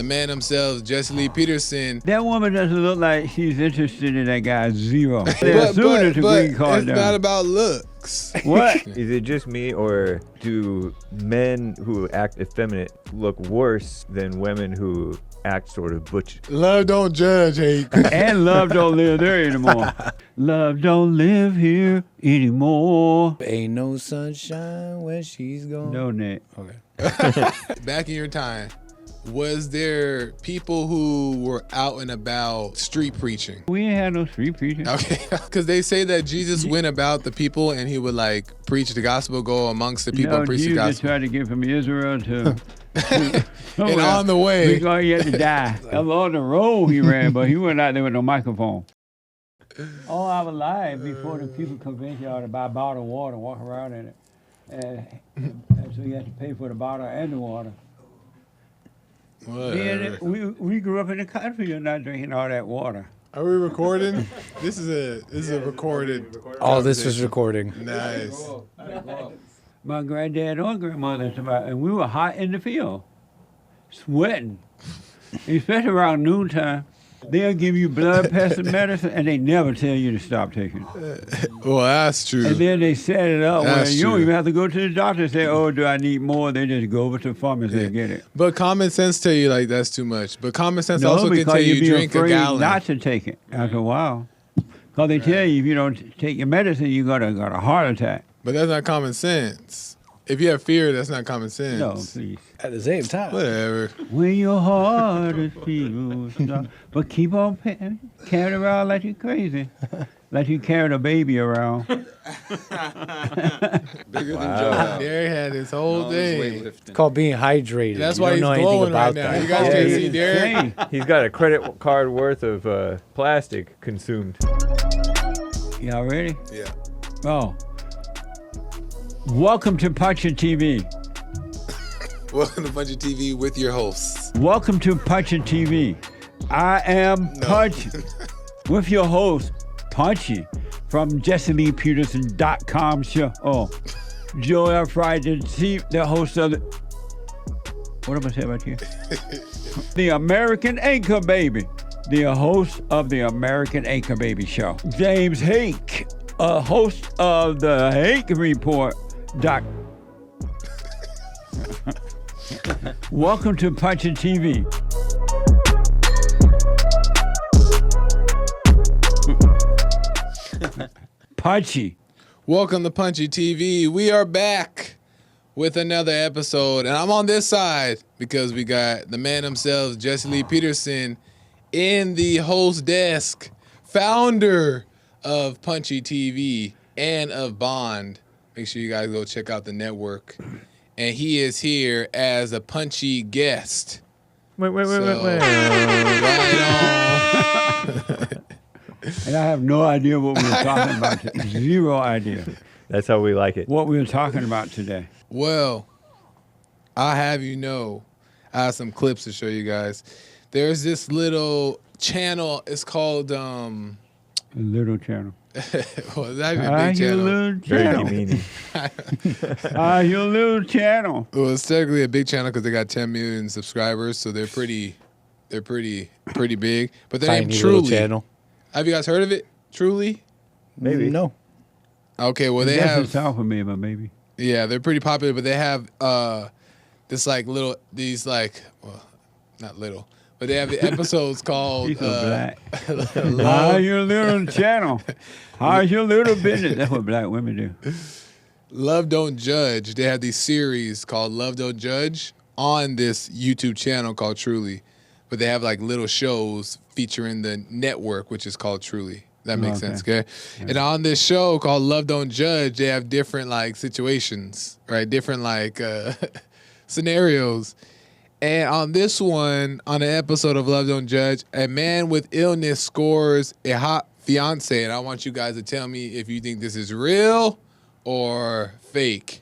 the man himself, Jesse Lee Peterson. That woman doesn't look like she's interested in that guy, zero. As soon as the green card it's down. not about looks. What? Is it just me, or do men who act effeminate look worse than women who act sort of butch? Love don't judge, hate. And love don't live there anymore. Love don't live here anymore. Ain't no sunshine when she's gone. No, Nick. Okay. Back in your time, was there people who were out and about street preaching? We ain't had no street preaching. Okay, because they say that Jesus went about the people and he would like preach the gospel, go amongst the people and preach the Jesus gospel. tried to get from Israel to... And on the way, because he had to die. Along the road he ran, but he went out there with no microphone. All our lives before the people convinced y'all to buy bottled water and walk around in it. And so you had to pay for the bottle and the water. whatever. Then we grew up in the country. You're not drinking all that water. Are we recording? This is a recorded. All this was recording. Nice. My granddad or grandmother, and we were hot in the field, sweating, especially around noontime. They'll give you blood pressure medicine, and they never tell you to stop taking it. Well, that's true. And then they set it up where That's you don't true. even have to go to the doctor and say, oh, do I need more? They just go over to the pharmacy and get it. But common sense tell you like that's too much. But common sense also can because tell you you'd be drink a afraid gallon. not to take it after a while. Because they tell you if you don't take your medicine, you got a heart attack. But that's not common sense. If you have fear, that's not common sense. No, please. At the same time. Whatever. When your heart is filled, but keep on carrying around like you're crazy, like you carried a baby around. Bigger than Joe. Derek had this whole thing. It's called being hydrated. That's You why don't he's know anything glowing right about now. that. You guys can't see Derek. Hey, He's got a credit card worth of plastic consumed. y'all ready? Yeah. Oh. Welcome to Punchy TV. Welcome to Punchy TV with your hosts. Welcome to Punchy TV. I am Punchy with your host, Punchy, from JesseLeePeterson.com show. Oh, Joel Friday, the host of the... What am I saying about you? The American Anchor Baby. The host of the American Anchor Baby show. James Hake, a host of the Hake Report. Welcome to Punchy TV. Punchy. Welcome to Punchy TV. We are back with another episode. And I'm on this side because we got the man himself, Jesse Lee Peterson, in the host desk, founder of Punchy TV and of Bond. Make sure you guys go check out the network. And he is here as a Punchy guest. Wait. Right on. And I have no idea what we were talking about. Zero idea That's how we like it. what we were talking about today. Well, I have you know, I have some clips to show you guys. There's this little channel. It's called A little channel. well, that'd be a big Your channel. little Very channel. demeaning. Your little channel. Well, it's technically a big channel because they got 10 million subscribers, so they're pretty big. But their name Tiny little Truly. channel. Have you guys heard of it? Truly? Maybe. No. Okay, well they That's have. the South for me, but maybe. Yeah, they're pretty popular, but they have this like little these like well, not little, but they have the episodes called He's so black. Love, Your little channel. How's your little business? That's what black women do. Love Don't Judge. They have these series called Love Don't Judge on this YouTube channel called Truly, but they have like little shows featuring the network, which is called Truly. That makes sense, okay? Yeah. And on this show called Love Don't Judge, they have different like situations, right? Different like scenarios. And on this one, on an episode of Love Don't Judge, a man with illness scores a hot fiance. And I want you guys to tell me if you think this is real or fake.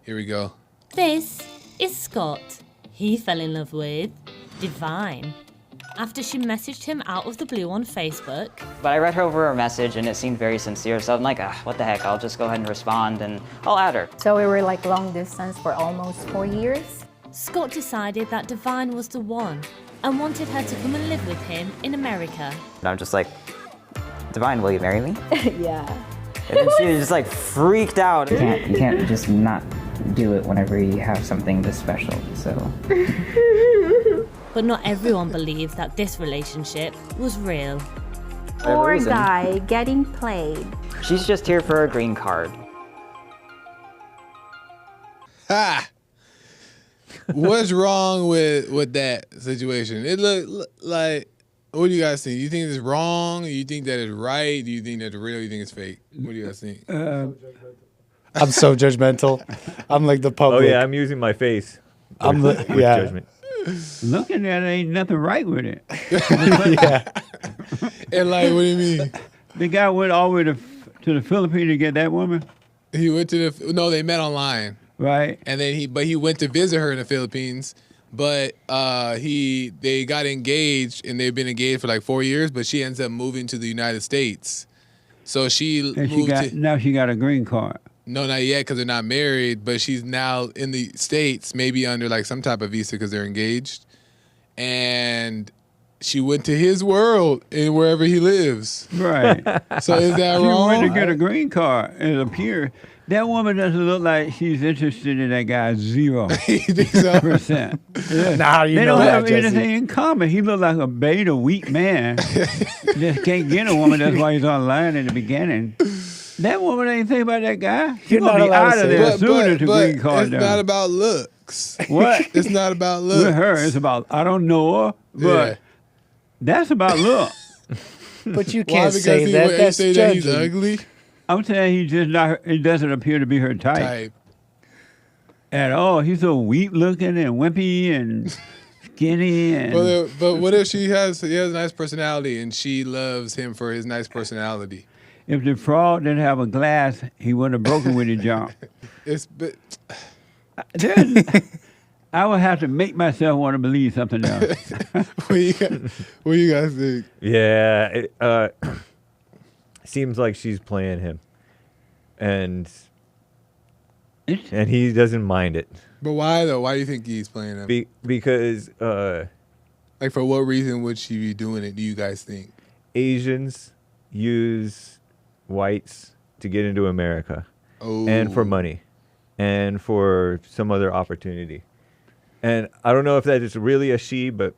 Here we go. This is Scott. He fell in love with Divine after she messaged him out of the blue on Facebook. But I read over her message and it seemed very sincere, so I'm like, what the heck, I'll just go ahead and respond and I'll add her. So we were like long distance for almost 4 years. Scott decided that Divine was the one and wanted her to come and live with him in America. And I'm just like, Divine, will you marry me? Yeah. And then she just like freaked out. You can't just not do it whenever you have something this special, so. But not everyone believes that this relationship was real. Poor reason. guy getting played. She's just here for a green card. Ha! What's wrong with that situation? It look like. What do you guys think? Do you think it's wrong? Do you think that it's right? Do you think that's real? Do you think it's fake? What do you guys think? I'm so judgmental. I'm like the Oh public. yeah, I'm using my face. I'm with yeah. judgment. Looking at it, ain't nothing right with it. Yeah. And like, what do you mean? The guy went all the way to the Philippines to get that woman, He went to the no. They met online, right? and then he went to visit her in the Philippines. But they got engaged, and they've been engaged for like 4 years. But she ends up moving to the United States. So she And now she got a green card. No, not yet, because they're not married. But she's now in the States, maybe under like some type of visa because they're engaged. And she went to his world and wherever he lives. Right. So is that She wrong? went to get a green card. It appears that woman doesn't look like she's interested in that guy 0%. You think so? Yeah. Now how do you They know don't that, have Jesse? anything in common. He looked like a beta weak man. Just can't get a woman. That's why he's online in the beginning. That woman ain't think about that guy. She's You're gonna not be allowed to out of say there that. as soon as the green it's card not down. about looks. What? It's not about looks. With her, it's about I don't know her, but Yeah. that's about look. But you Why? can't Because say that. you That's say that he's judging. ugly? I'm saying he just not. He doesn't appear to be her type. At all. He's so weak looking and wimpy and skinny and But what if he has a nice personality and she loves him for his nice personality? if the frog didn't have a glass, he wouldn't have broken with his jump. But I would have to make myself want to believe something else. what you guys think? Yeah, it seems like she's playing him, and he doesn't mind it. But why though? Why do you think he's playing him? Because Like, for what reason would she be doing it? Do you guys think? Asians use whites to get into America, and for money, and for some other opportunity. And I don't know if that is really a she, but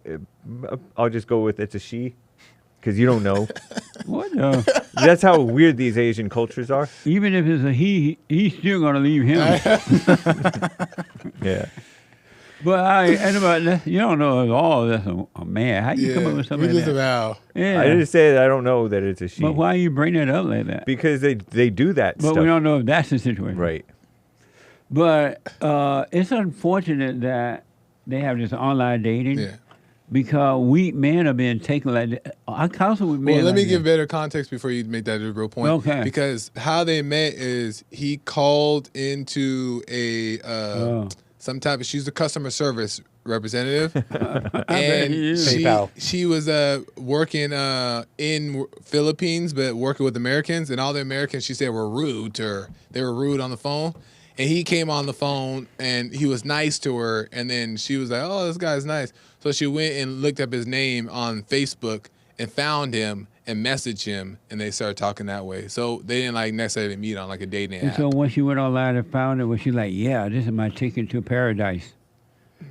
I'll just go with it's a she, because you don't know. What the? That's how weird these Asian cultures are. Even if it's a he, he's still going to leave him. Yeah. But you don't know at all that's a man. How you come up with something we like just that? about. Yeah. I just said I don't know that it's a she. But why you bring it up like that? Because they do that But stuff. we don't know if that's the situation. Right. But it's unfortunate that they have this online dating. Yeah. Because weak men are being taken like that. I counsel with men. Well, let like me that. give better context before you make that a real point. Okay. Because how they met is he called into some type of, she's a customer service representative, and PayPal. she was working in Philippines, but working with Americans, and all the Americans she said were rude to her. They were rude on the phone. And he came on the phone and he was nice to her. And then she was like, oh, this guy's nice. So she went and looked up his name on Facebook and found him and messaged him. And they started talking that way. So they didn't like necessarily meet on like a dating And app. so when she went online and found it, was she like, yeah, this is my ticket to paradise?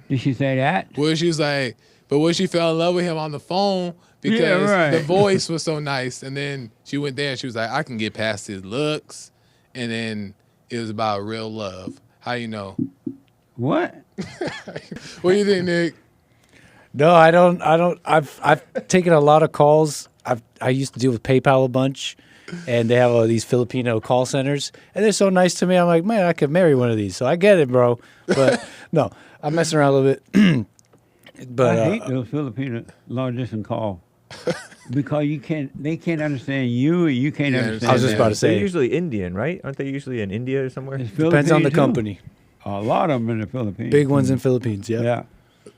Did she say that? Well, she was like, but when she fell in love with him on the phone because right. the voice was so nice. And then she went there and she was like, I can get past his looks. And then it was about real love. How you know? What? What do you think, Nick? No, I don't. I've taken a lot of calls. I used to deal with PayPal a bunch, and they have these Filipino call centers, and they're so nice to me. I'm like, man, I could marry one of these. So I get it, bro. But no, I'm messing around a little bit. But I hate those Filipino long distance call because they can't understand you, and you can't understand. I was just about to They're say, usually Indian, right? Aren't they usually in India or somewhere? It's depends on the Philippines, too. company. A lot of them in the Philippines. Big ones in Philippines, yeah. Yeah.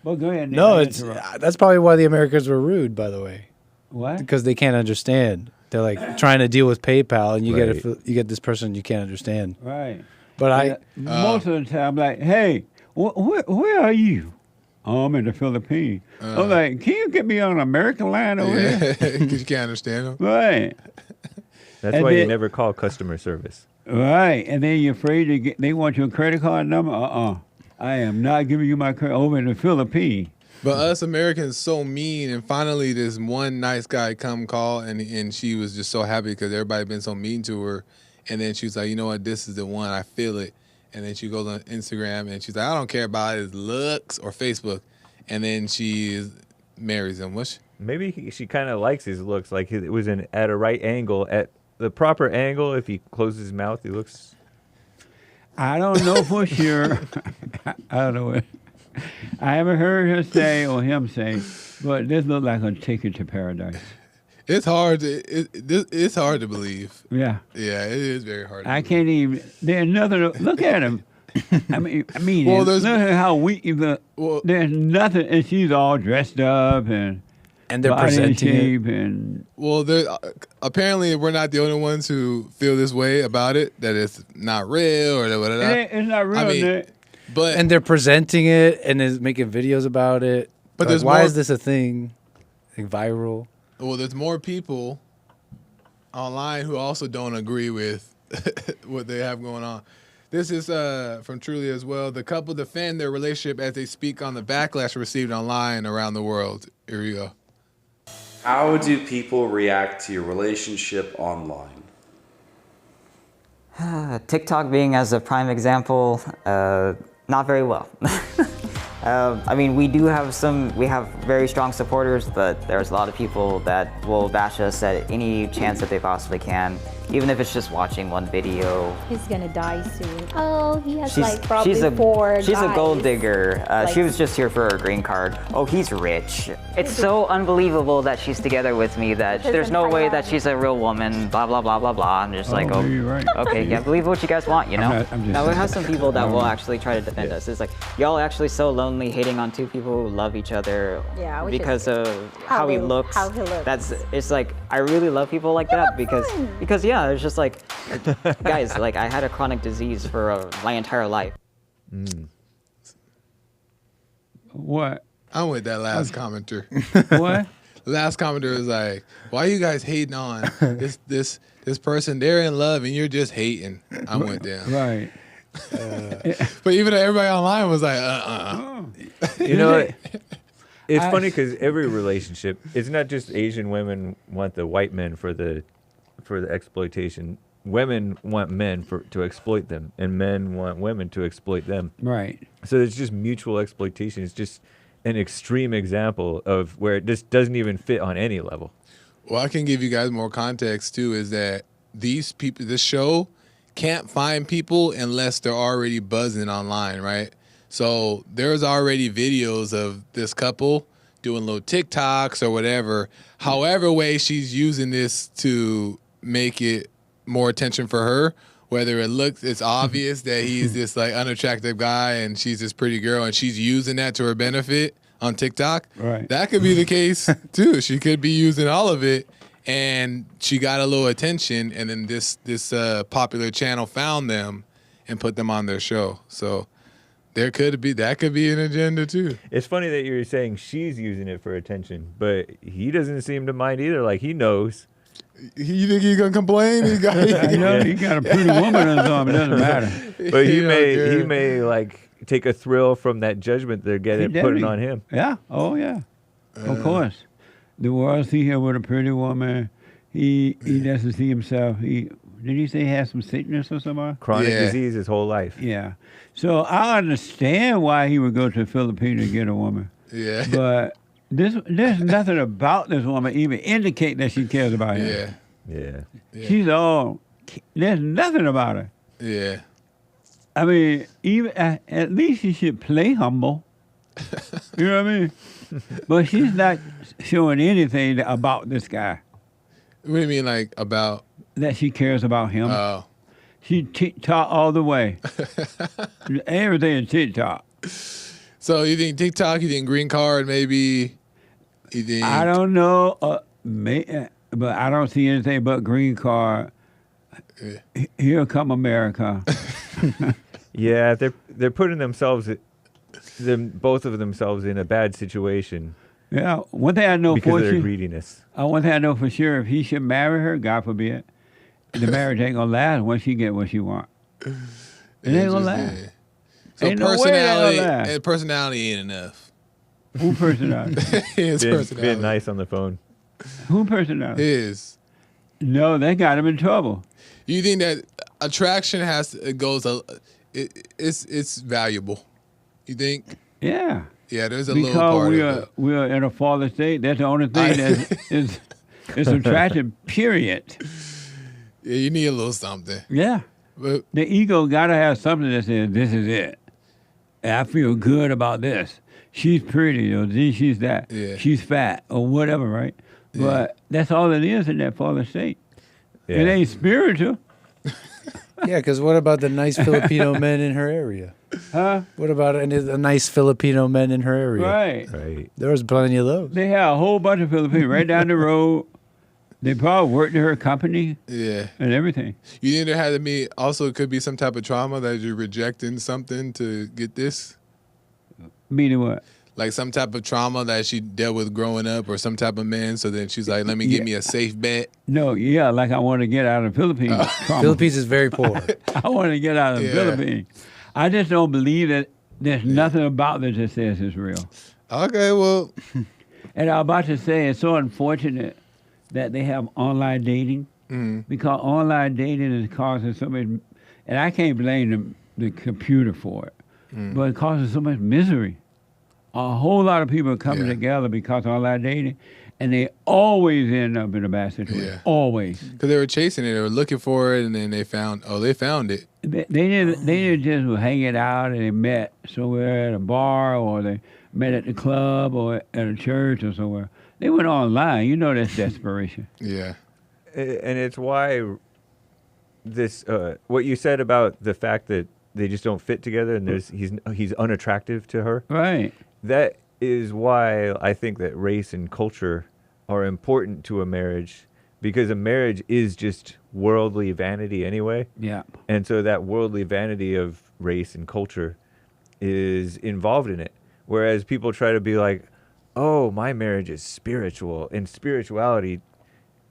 Well, go ahead. Nick. No, I it's interrupt. that's probably why the Americans were rude, by the way, What? because they can't understand. They're like trying to deal with PayPal, and you Right. get this person you can't understand. Right. But Most of the time, like, hey, where are you? Oh, I'm in the Philippines. I'm like, can you get me on an American line over here? Because you can't understand them. Right. That's And why you then- never call customer service. Right. And then you're afraid to get, they want your credit card number? I am not giving you my credit over in the Philippines. But us Americans so mean, and finally this one nice guy come call, and she was just so happy because everybody been so mean to her, and then she was like, you know what, this is the one, I feel it, and then she goes on Instagram and she's like, I don't care about his looks or Facebook, and then she marries him. Maybe she kind of likes his looks, like it was at a right angle, at the proper angle. If he closes his mouth, he looks. I don't know for sure. I don't know. I haven't heard her say or him say, but this looks like a ticket to paradise. It's hard to it's hard to believe. Yeah. Yeah, it is very hard. I can't even. There's nothing. Look at him. I mean. Well, look at how weak. There's nothing, and she's all dressed up and they're body in presenting shape it. and. Well, apparently we're not the only ones who feel this way about it. That it's not real or whatever. It's not real. I mean, Nick. but And they're presenting it and is making videos about it. But Like, there's why more- is this a thing? Like viral. well, there's more people online who also don't agree with what they have going on. This is from Truly as well. The couple defend their relationship as they speak on the backlash received online around the world. Here we go. How do people react to your relationship online? TikTok being as a prime example, not very well. I mean, we have very strong supporters, but there's a lot of people that will bash us at any chance that they possibly can, even if it's just watching one video. He's gonna die soon. Oh, he has like probably she's a 4 she's a gold guys. digger. She Like- was just here for her green card. Oh, he's rich. It's so unbelievable that she's together with me that Because there's in no way Thailand. that she's a real woman. Blah blah blah blah blah. I'm just like, you're right. okay, yeah, believe what you guys want, you know. I'm just- Now we have some people that will actually try to defend us. It's like y'all are actually so lonely, hating on two people who love each other Yeah, which is because of how he looks. how he looks. It's like I really love people like that because yeah, it's just like guys, like I had a chronic disease for my entire life. What? I'm with that last commenter. What? Last commenter was like, "Why you guys hating on this person? They're in love and you're just hating." I'm with them. Right. But even everybody online was like, You know, it's funny because every relationship, it's not just Asian women want the white men for the exploitation. Women want men to exploit them, and men want women to exploit them. Right. So it's just mutual exploitation. It's just an extreme example of where it just doesn't even fit on any level. Well, I can give you guys more context too. Is that these people, this show can't find people unless they're already buzzing online, right? So there's already videos of this couple doing little TikToks or whatever. However way she's using this to make it more attention for her, whether it's obvious that he's this like unattractive guy and she's this pretty girl and she's using that to her benefit on TikTok. Right. That could be the case too. She could be using all of it and she got a little attention and then this popular channel found them and put them on their show. So that could be an agenda too. It's funny that you're saying she's using it for attention, but he doesn't seem to mind either. Like he knows. You think he's gonna complain? He got, You know, you got a pretty woman on his arm. It doesn't matter. But he don't may care. like take a thrill from that judgment they're getting putting on him. Yeah. Oh, yeah. Of course. The world see him with a pretty woman. He doesn't see himself. Did he say he has some sickness or something? Chronic Yeah. disease his whole life. Yeah. So I understand why he would go to the Philippines to get a woman. Yeah. But there's nothing about this woman even indicate that she cares about him. Yeah. Yeah. She's all. There's nothing about her. Yeah. I mean, even at least she should play humble. You know what I mean? But she's not showing anything about this guy What do you mean like about that she cares about him. She TikTok all the way. Everything is TikTok. So you think TikTok, you think green card maybe? You think I don't know, but I don't see anything but green card. Here come America. Yeah, they're putting themselves both of themselves in a bad situation Yeah, one thing I know because for of their sure. greediness. One thing I know for sure, if he should marry her, God forbid, the marriage ain't gonna last once she get what she want. It ain't gonna last. Yeah. So Ain't no way that gonna last. and personality ain't enough. Who personality? His personality. Being nice on the phone. Who personality? His. No, they got him in trouble. You think that attraction it's valuable? You think? Yeah. Yeah, there's a little Because part of it. we are in a fallen state. That's the only thing that is attraction. Period. Yeah, you need a little something. Yeah. But The ego got to have something that says, this is it. And I feel good about this. She's pretty, or she's that. Yeah. She's fat, or whatever, right? But that's all it is in that fallen state. Yeah. It ain't spiritual. Yeah, because what about the nice Filipino men in her area? Huh? What about the nice Filipino men in her area? Right. Right. There was plenty of those. They have a whole bunch of Filipinos right down the road. They probably worked at her company yeah. and everything. You think there had to be also it could be some type of trauma that you're rejecting something to get this? Meaning what? Like some type of trauma that she dealt with growing up or some type of man, so then she's like, let me give me a safe bet. No, yeah, like I want to get out of the Philippines. trauma. Philippines is very poor. I want to get out of the Philippines. I just don't believe that there's nothing about this that says it's real. Okay, well. And I was about to say, it's so unfortunate that they have online dating because online dating is causing so much, and I can't blame the computer for it, but it causes so much misery. A whole lot of people are coming together because of online dating, and they always end up in a bad situation. Yeah. Always. Because they were chasing it, they were looking for it, and then they found it. They didn't just hang it out and they met somewhere at a bar or they met at the club or at a church or somewhere. They went online. You know that's desperation. Yeah. And it's why this what you said about the fact that they just don't fit together and he's unattractive to her. Right. That is why I think that race and culture are important to a marriage, because a marriage is just worldly vanity anyway. Yeah. And so that worldly vanity of race and culture is involved in it. Whereas people try to be like, oh, my marriage is spiritual. And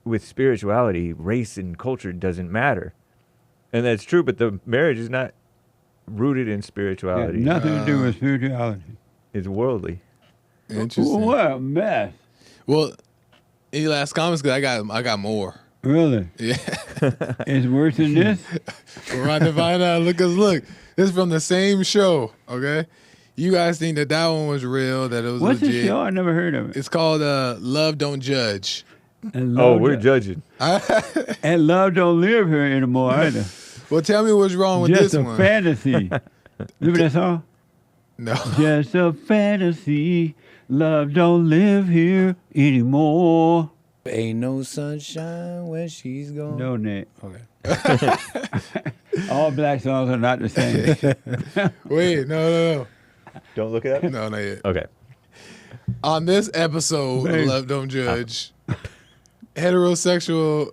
with spirituality, race and culture doesn't matter. And that's true, but the marriage is not rooted in spirituality. Yeah, nothing to do with spirituality. It's worldly. Interesting. What a mess. Well, any last comments? Because I got more. Really? Yeah. It's worse than this? We're about to find out. Look. This is from the same show, okay? You guys think that one was real, that it was What's legit. the show? I never heard of it. It's called Love Don't Judge. We're judging. And love don't live here anymore either. Well, tell me what's wrong with Just this a one. fantasy. Remember that song? No. Just a fantasy. Love don't live here anymore. Ain't no sunshine when she's gone. No, Nick. Okay. All black songs are not the same. Wait, no. Don't look it up? No, not yet. Okay. On this episode of Love Don't Judge, this heterosexual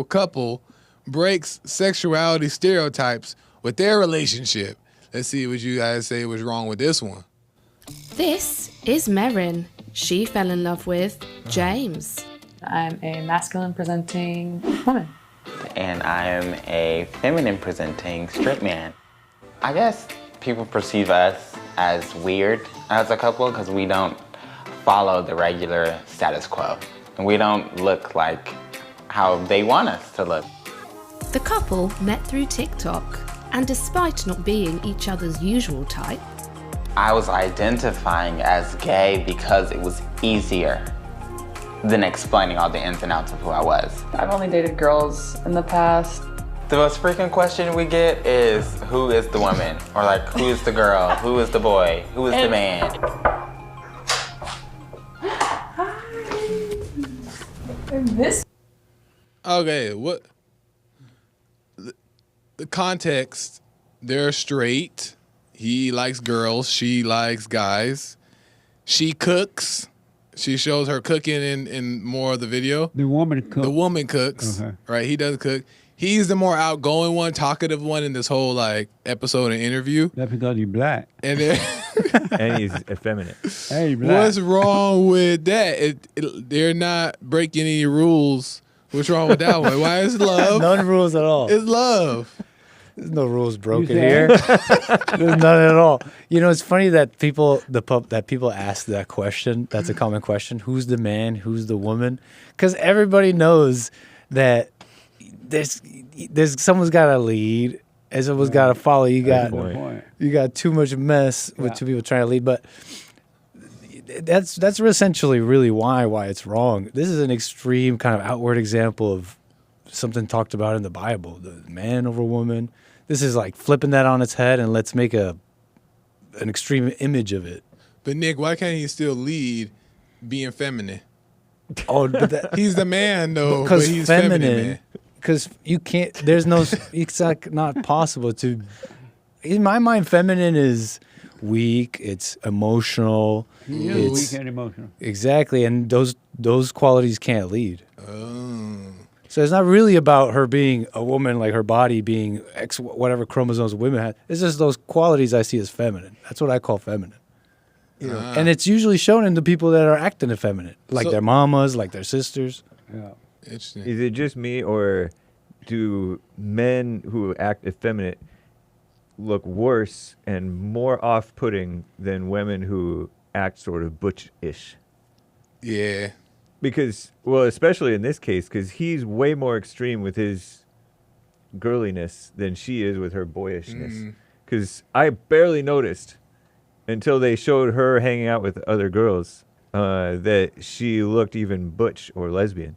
couple breaks sexuality stereotypes with their relationship. Let's see what you guys say was wrong with this one. This is Merrin. She fell in love with James. I'm a masculine presenting woman. And I am a feminine presenting straight man. I guess people perceive us as weird as a couple because we don't follow the regular status quo. And we don't look like how they want us to look. The couple met through TikTok, and despite not being each other's usual type, I was identifying as gay because it was easier than explaining all the ins and outs of who I was. I've only dated girls in the past. The most frequent question we get is, who is the woman? Or like, who is the girl? Who is the boy? Who is the man? Okay, what? The context, they're straight. He likes girls. She likes guys. She cooks. She shows her cooking in more of the video. The woman cooks. The woman cooks, Okay. right? He doesn't cook. he's the more outgoing one, talkative one in this whole like episode and interview. That's because he's black. And then And he's effeminate. Hey, black. what's wrong with that? They're not breaking any rules. What's wrong with that one? Why is love? None rules at all. It's love. There's no rules broken said? here. There's none at all. You know, it's funny that people ask that question. That's a common question. Who's the man? Who's the woman? Because everybody knows that there's someone's got to lead and someone's got to follow. You got too much mess with two people trying to lead, but that's essentially really why it's wrong. This is an extreme kind of outward example of something talked about in the Bible, the man over woman. This is like flipping that on its head and let's make an extreme image of it. But Nick, why can't he still lead being feminine? Oh, but he's the man though, but he's feminine. Because you can't. There's no. It's like not possible to. In my mind, feminine is weak. It's emotional. Yeah, it's weak and emotional. Exactly, and those qualities can't lead. Oh. So it's not really about her being a woman, like her body being X, whatever chromosomes women have. It's just those qualities I see as feminine. That's what I call feminine. You know? And it's usually shown in the people that are acting effeminate, like their mamas, like their sisters. Yeah. Interesting. Is it just me, or do men who act effeminate look worse and more off-putting than women who act sort of butch-ish? Yeah. Because, well, especially in this case, because he's way more extreme with his girliness than she is with her boyishness. Because I barely noticed until they showed her hanging out with other girls that she looked even butch or lesbian.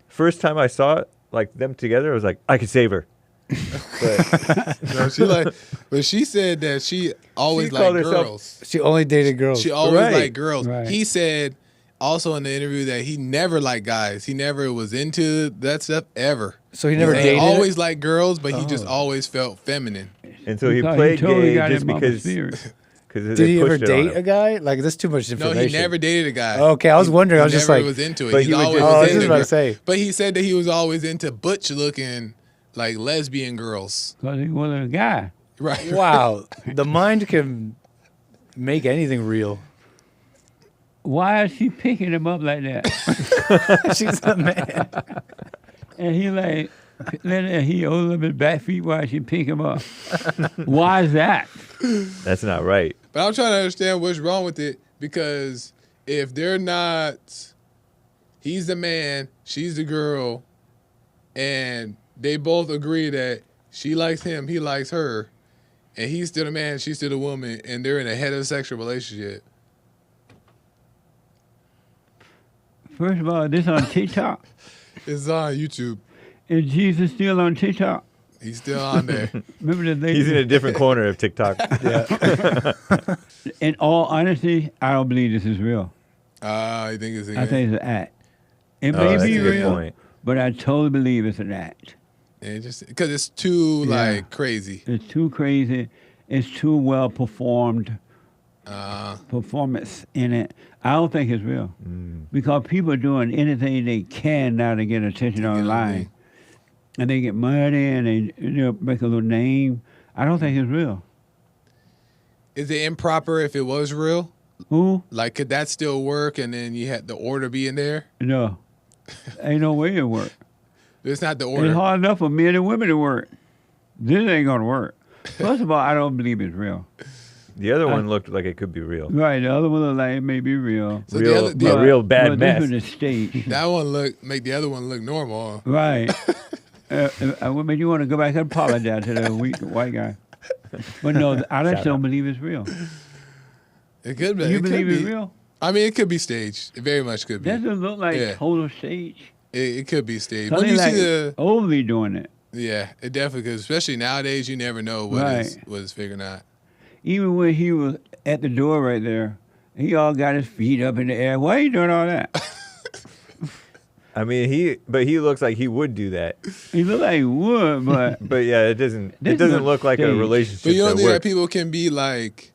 First time I saw it, like them together, I was like, I could save her. But no, but she said that she always liked girls. She only dated girls. She always Right. liked girls. Right. He said also in the interview that he never liked guys. He never was into that stuff ever. So he never He dated? always liked girls, but he just always felt feminine. and so he Because played totally gay got just him off because. his fears. Because Did he ever date a guy? Like, that's too much No, information. he never dated a guy. Okay, I was wondering. I was He just never like, was into it. But He's he would always just- was I was into just about to girls. say. But he said that he was always into butch looking, like lesbian girls. Because he wasn't a guy. Right. wow, the mind can make anything real. Why is she picking him up like that? She's a man. And he like, he a little bit back feet while she pick him up. Why is that? That's not right. But I'm trying to understand what's wrong with it, because if they're not, he's the man, she's the girl, and they both agree that she likes him, he likes her, and he's still the man, she's still the woman, and they're in a heterosexual relationship. First of all, this on TikTok. It's on YouTube. Is Jesus still on TikTok? He's still on there. Remember that He's in a different corner of TikTok. In all honesty, I don't believe this is real. You think it's a I think it's an act. It Oh, may that's be a good real, point. but I totally believe it's an act. because it's too Yeah. like crazy. It's too crazy. It's too well performed. Performance in it. I don't think it's real because people are doing anything they can now to get attention online, and they get money and they make a little name. I don't think it's real. Is it improper if it was real? Who? Like, could that still work? And then you had the order be in there. No, ain't no way it work. It's not the order. It's hard enough for men and women to work. This ain't gonna work. First of all, I don't believe it's real. The other one looked like it could be real. Right, the other one looked like it may be real. So Real, the other- a real bad but mess. This was a stage. That one make the other one look normal. Huh? Right. Women, you want to go back and apologize to the weak white guy. But no, I just don't believe it's real. It could be. You it believe could it's be. real? I mean, it could be staged. It very much could be. That doesn't look like Yeah. total stage. It could be staged. So When they you like see the overly doing it. yeah, it definitely could. Especially nowadays, you never know what Right. is figuring out. Even when he was at the door right there, he all got his feet up in the air. Why are you doing all that? I mean, he looks like he would do that. He looked like he would, but But yeah, it doesn't This look like a staged. relationship But you don't that think that works. people can be like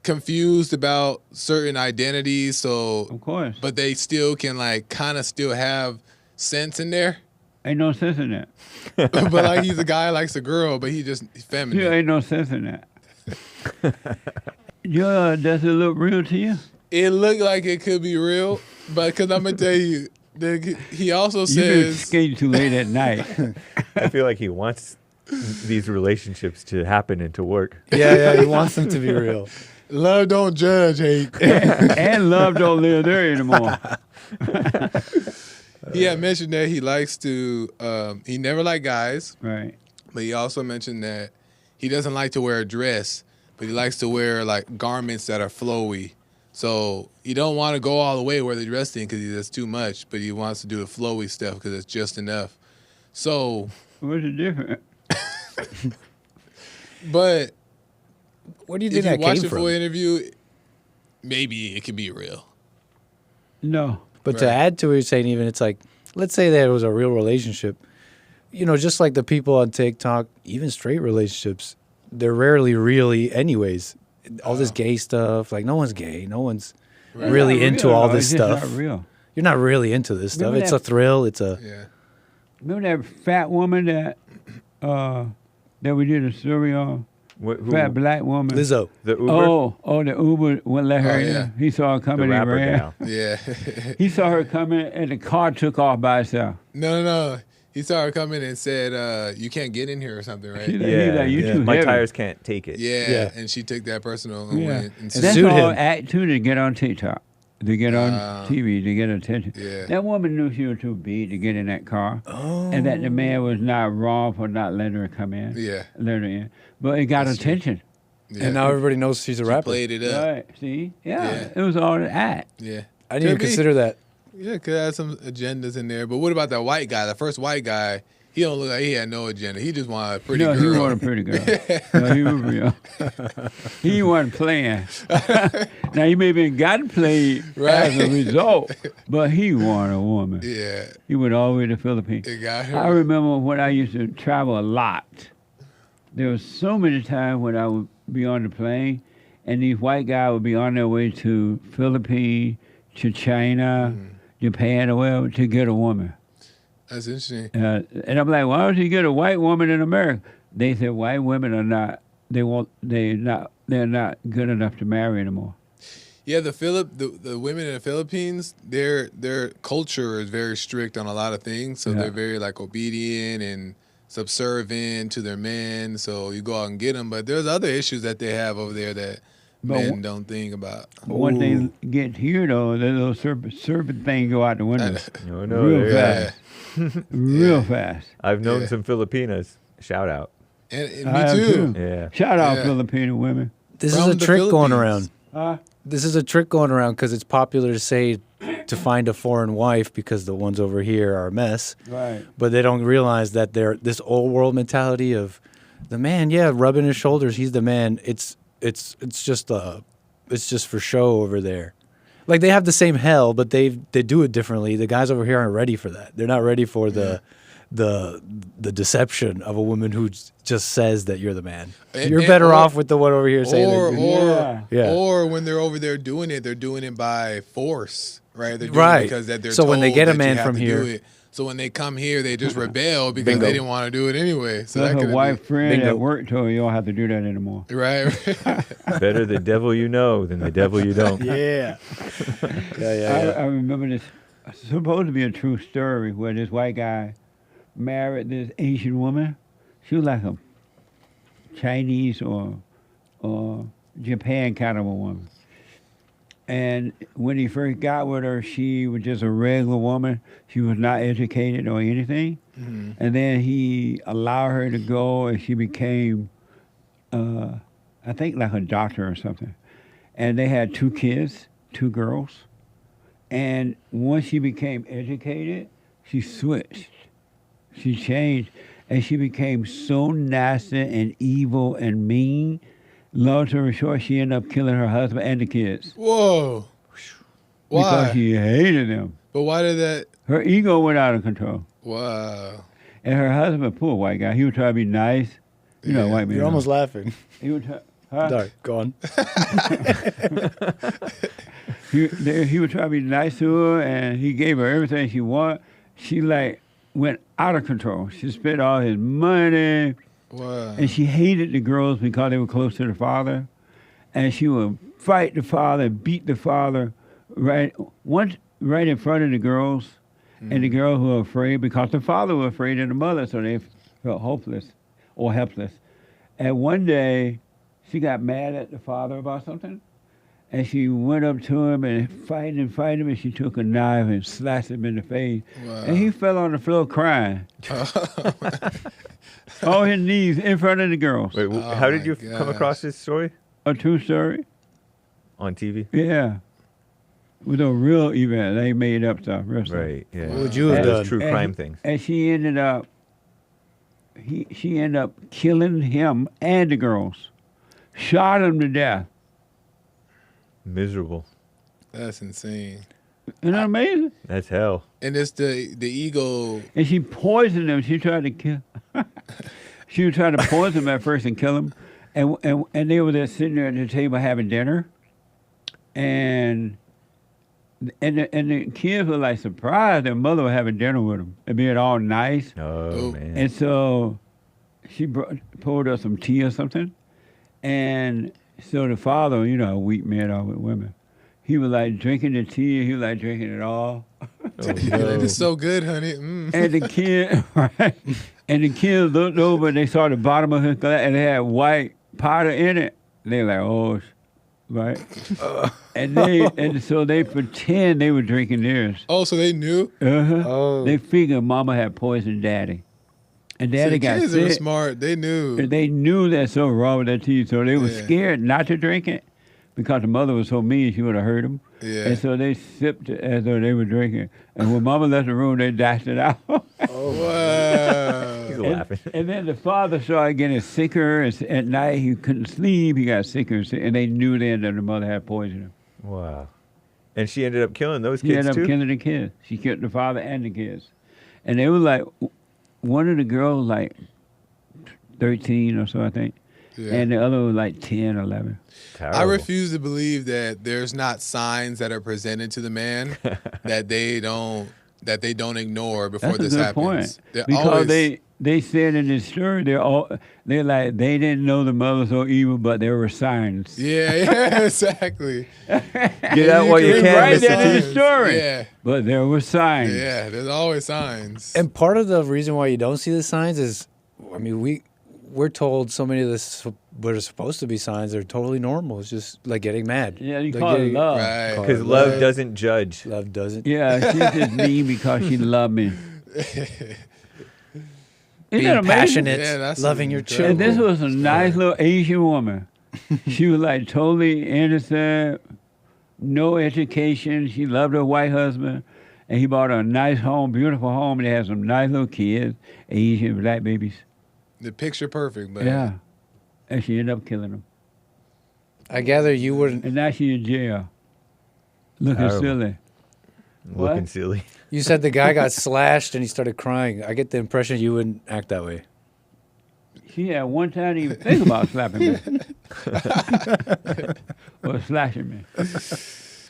confused about certain identities, so of course. but they still can like kind of still have sense in there. Ain't no sense in that. But like he's a guy likes a girl, but he's feminine. Yeah, ain't no sense in that. Does it look real to you? It looked like it could be real, but because I'm gonna tell you, he also You says skating too late at night. I feel like he wants these relationships to happen and to work. Yeah, he wants them to be real. Love don't judge, hate. And love don't live there anymore. He had mentioned that he likes to. He never liked guys, right? But he also mentioned that he doesn't like to wear a dress, but he likes to wear like garments that are flowy. So he don't want to go all the way where the dress thing because that's too much, but he wants to do the flowy stuff because it's just enough. So what's the difference? But what do you think if that you watch came the from? full interview, maybe it could be real. No. But to add to what you're saying, even it's like, let's say that it was a real relationship. You know, just like the people on TikTok, even straight relationships, they're rarely really anyways. All this gay stuff, like no one's gay. No one's really into real, all though. this It's just stuff. not real. You're not really into this stuff. Remember It's that- a thrill. It's a... Remember that fat woman that we did a story on? Fat black woman. Lizzo. The Uber? Oh, the Uber wouldn't let her Oh, in. yeah. He saw her coming and rapper ran. gal. Yeah. He saw her coming and the car took off by itself. No. He saw her coming and said, "You can't get in here" or something, right? She's like, he's like, "You too My heavy." tires can't take it. Yeah, and she took that personal and Yeah. went and That's sued all him. act too to get on TikTok, to get on TV, to get attention. Yeah. That woman knew she was too big to get in that car, and that the man was not wrong for not letting her come in. Yeah. Let her in, but it got attention. Yeah. And now everybody knows she's a rapper. Played it up. Right? See? Yeah. It was all an act. Yeah. I didn't even consider that. Yeah, could have some agendas in there. But what about that white guy? The first white guy, he don't look like he had no agenda. He just wanted a pretty girl. No, he wanted a pretty girl. No, he was real. He wasn't playing. Now, he may have gotten played as a result, but he wanted a woman. Yeah. He went all the way to the Philippines. It got her. I remember when I used to travel a lot. There was so many times when I would be on the plane, and these white guys would be on their way to Philippines, to China, Japan, or wherever, to get a woman. That's interesting. And I'm like, why don't you get a white woman in America? They said white women are not. They're not good enough to marry anymore. Yeah, the women in the Philippines, their culture is very strict on a lot of things. So they're very like obedient and subservient to their men. So you go out and get them. But there's other issues that they have over there that men don't think about. But when they get here, though, that little serpent thing go out the window. No, real fast. Real fast. I've known some Filipinas. Shout out. And I have me too. Yeah. Shout out Yeah. Filipino women. This From is a the trick going Philippines. around. This is a trick going around because it's popular to say to find a foreign wife because the ones over here are a mess. Right. But they don't realize that they're this old world mentality of the man, rubbing his shoulders, he's the man. It's just for show over there. Like they have the same hell, but they do it differently. The guys over here aren't ready for that. They're not ready for the deception of a woman who just says that you're the man. You're better off with the one over here saying that. Or when they're over there doing it, they're doing it by force, right? They're doing Right. it because that they're So when they told get a that you man have from to do here- it. So when they come here, they just rebel because Bingo. they didn't want to do it anyway. So That's that her could white friend Bingo. at work told her you don't have to do that anymore. right? Better the devil you know than the devil you don't. Yeah. I remember this. It's supposed to be a true story where this white guy married this Asian woman. She was like a Chinese or Japan kind of a woman. And when he first got with her, she was just a regular woman. She was not educated or anything. Mm-hmm. And then he allowed her to go, and she became, I think, like a doctor or something. And they had 2 kids, 2 girls. And once she became educated, she switched. She changed, and she became so nasty and evil and mean. Long story short, she ended up killing her husband and the kids. Whoa. Why? Because she hated them. But why did that? Her ego went out of control. Wow. And her husband, poor white guy, he would try to be nice. You know, white man. You're almost laughing. He would try. Huh? Sorry, go on. He would try to be nice to her, and he gave her everything she wanted. She like went out of control. She spent all his money. Wow. And she hated the girls because they were close to the father. And she would fight the father, beat the father right in front of the girls. And the girls were afraid because the father was afraid of the mother, so they felt hopeless or helpless. And one day, she got mad at the father about something. And she went up to him and fight him, and she took a knife and slashed him in the face. Wow. And he fell on the floor crying. On his knees in front of the girls. Wait, how did you come across this story? A true story. On TV? Yeah. With a real event. They made up stuff. Real stuff. Right, yeah. What would you have done? True crime things. And she ended up, she ended up killing him and the girls. Shot him to death. Miserable. That's insane. Isn't that amazing? That's hell. And it's the ego. And she poisoned him. She tried to kill. She was trying to poison him at first and kill him. And they were there sitting there at the table having dinner. And the kids were like surprised their mother was having dinner with them and being all nice. Oh, man. And so she poured us some tea or something. And so the father, you know, a weak man all with women, he was like drinking the tea, he was like drinking it all. Oh, no. It's so good, honey. Mm. And the kid, right? And the kids looked over and they saw the bottom of his glass and it had white powder in it. They were like, oh, right? And so they pretend they were drinking theirs. Oh, so they knew? Uh-huh. Oh. They figured mama had poisoned daddy. And daddy See, got kids sick. are smart. They knew. They knew that something was wrong with that tea, so they were Yeah. scared not to drink it because the mother was so mean she would have hurt them. Yeah. And so they sipped it as though they were drinking. And when mama left the room, they dashed it out. Oh, wow. He's laughing. And then the father started getting sicker. And at night, he couldn't sleep. He got sicker. And they knew then that the mother had poisoned him. Wow. And she ended up killing those She kids, ended up too? killing the kids. She killed the father and the kids. And they were like, one of the girls, like 13 or so, I think. Yeah. And the other was like 10, 11. I refuse to believe that there's not signs that are presented to the man that they don't ignore before That's this a good happens. point. They're Because always, they said in this story, they're like, they didn't know the mother so evil, but there were signs. yeah, exactly. Get out while you They can, write Mr. that in T. the story. Yeah. But there were signs. Yeah, there's always signs. And part of the reason why you don't see the signs is, I mean, we're told so many of this what are supposed to be signs are totally normal. It's just like getting mad. Yeah, you Like call it getting- love. Right. Because love doesn't judge. Love doesn't. Yeah, she's just mean because she loved me. Isn't Being that amazing? passionate, Yeah, that's loving your incredible. And children. this was a nice little Asian woman. She was like totally innocent, no education. She loved her white husband. And he bought her a nice home, beautiful home, and they had some nice little kids, Asian black babies. The picture perfect, but Yeah. And she ended up killing them. I gather you wouldn't. And now she's in jail. Looking Terrible. silly. Looking What? silly. You said the guy got slashed and he started crying. I get the impression you wouldn't act that way. She had one time to even think about slapping me. Or slashing me.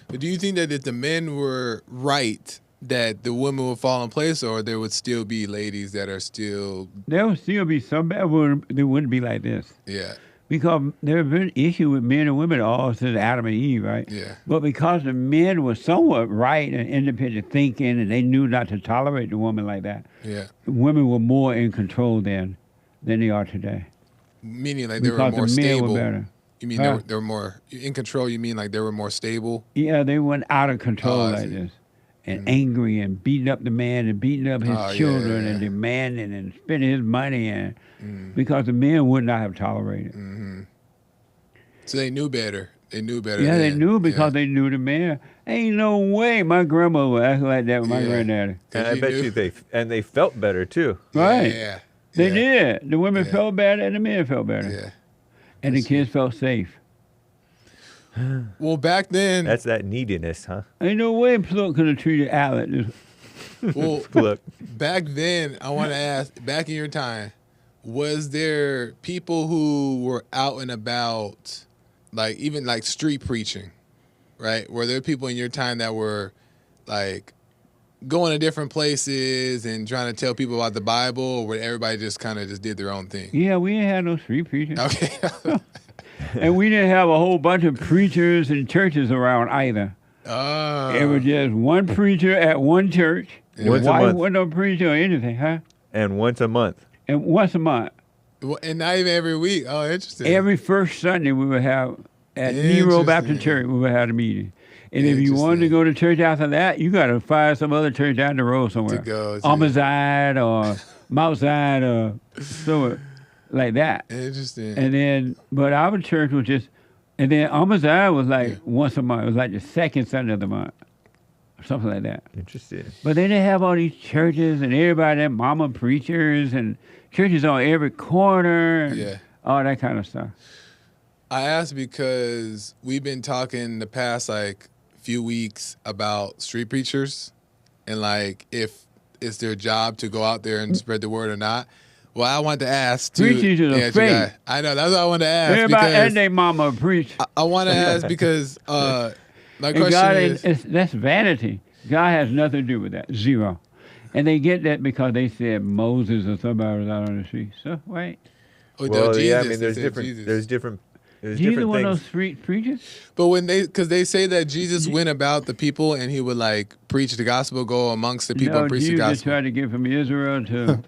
But do you think that if the men were right, that the women would fall in place, or there would still be ladies that are still, There would still be some bad women. They wouldn't be like this. yeah, Because there have been issues with men and women all since Adam and Eve, right? yeah, But because the men were somewhat right and independent thinking, and they knew not to tolerate the woman like that, yeah? women were more in control then than they are today. Meaning like they were Because more the men stable. were better. You mean Huh? they were more in control? You mean like they were more stable? Yeah, they went out of control Oh, I like see. this. And angry and beating up the man and beating up his Oh, yeah, children yeah. and demanding and spending his money and Mm. because the men would not have tolerated. Mm-hmm. So they knew better. They knew better. Yeah, they then. knew because Yeah. they knew the man. Ain't no way my grandma would act like that with my Yeah. granddaddy. And 'Cause I bet knew. you they felt better, too. Right. Yeah, They yeah. did. The women Yeah. felt better and the men felt better. Yeah. And the kids felt safe. Well, back then, That's that neediness, huh? Ain't no way Pluck could have treated Alec. well, Look. back then, I want to ask, back in your time, was there people who were out and about, like even like street preaching, right? Were there people in your time that were like going to different places and trying to tell people about the Bible, or where everybody just kind of just did their own thing? Yeah, we didn't have no street preachers. Okay. And we didn't have a whole bunch of preachers and churches around either. Oh. It was just one preacher at one church. Once a Why month. wasn't no preacher or anything, huh? And once a month. And once a month. And not even every week. Oh, interesting. Every first Sunday we would have, at Nero Baptist Church, we would have a meeting. And if you wanted to go to church after that, you got to find some other church down the road somewhere. To go to. Amazide or Moutside or somewhere like that. Interesting. And then, but our church was just, and then Amazide was like once a month. It was like the second Sunday of the month. Something like that. Interesting. But then they have all these churches and everybody, that mama preachers and churches on every corner. And all that kind of stuff. I asked because we've been talking the past like few weeks about street preachers and like if it's their job to go out there and spread the word or not. Well, I wanted to ask too. Preachers are fake. I know, that's what I wanted to ask. Everybody and their mama preach. I want to ask because my question God is... that's vanity. God has nothing to do with that. Zero. And they get that because they said Moses or somebody was out on the street. So, wait. Well, yeah, I mean, there's different Jesus one of things. those street preachers? But because they say that Jesus went about the people and he would like preach the gospel, go amongst the people and preach the Jesus gospel. tried to get from Israel to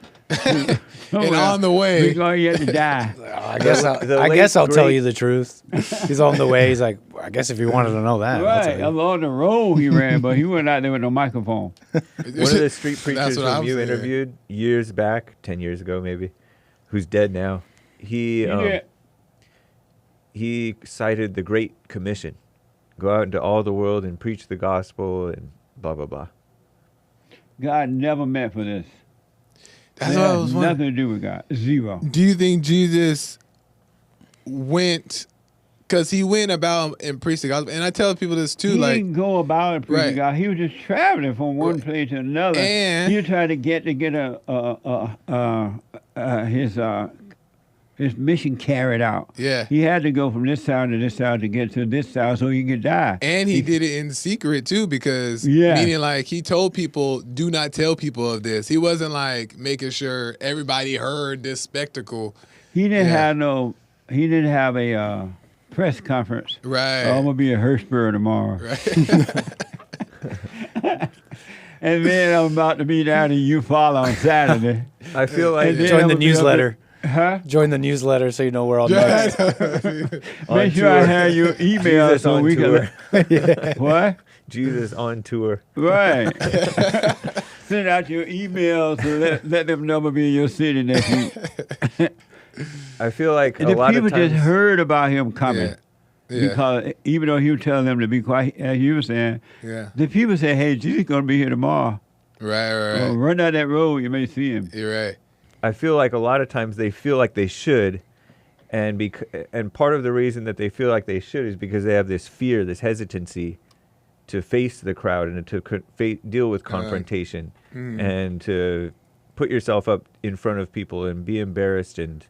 and on the way, because he had to die. I guess I'll tell you the truth. He's on the way. He's like, I guess if you wanted to know that. Right, along the road he ran, but he went out there with no microphone. One of the street preachers whom you interviewed years back, 10 years ago maybe, who's dead now, he cited the Great Commission. Go out into all the world and preach the gospel and blah, blah, blah. God never meant for this. That's what I was wondering. Nothing to do with God. Zero. Do you think Jesus went, because he went about and preached the gospel, and I tell people this too, He like, didn't go about and preach the gospel. He was just traveling from one place to another. And he tried to get his mission carried out. Yeah. He had to go from this side to this side to get to this side so he could die. And he did it in secret too, because meaning like he told people, do not tell people of this. He wasn't like making sure everybody heard this spectacle. He didn't have a press conference. Right. Oh, I'm gonna be at Hurstboro tomorrow. Right. And then I'm about to be down in Eufaula on Saturday. I feel like join the newsletter. Huh? Join the newsletter so you know where all next. Make sure I have your email Jesus so on we tour. can. What? Jesus on tour. Right. Send out your emails and let them know I'll be in your city next week. I feel like and a the lot people of times, just heard about him coming. Yeah. Because even though he was telling them to be quiet, as you were saying, the people say, hey, Jesus going to be here tomorrow. Right. Well, run down that road, you may see him. You're right. I feel like a lot of times they feel like they should, and part of the reason that they feel like they should is because they have this fear, this hesitancy to face the crowd and to deal with confrontation and to put yourself up in front of people and be embarrassed and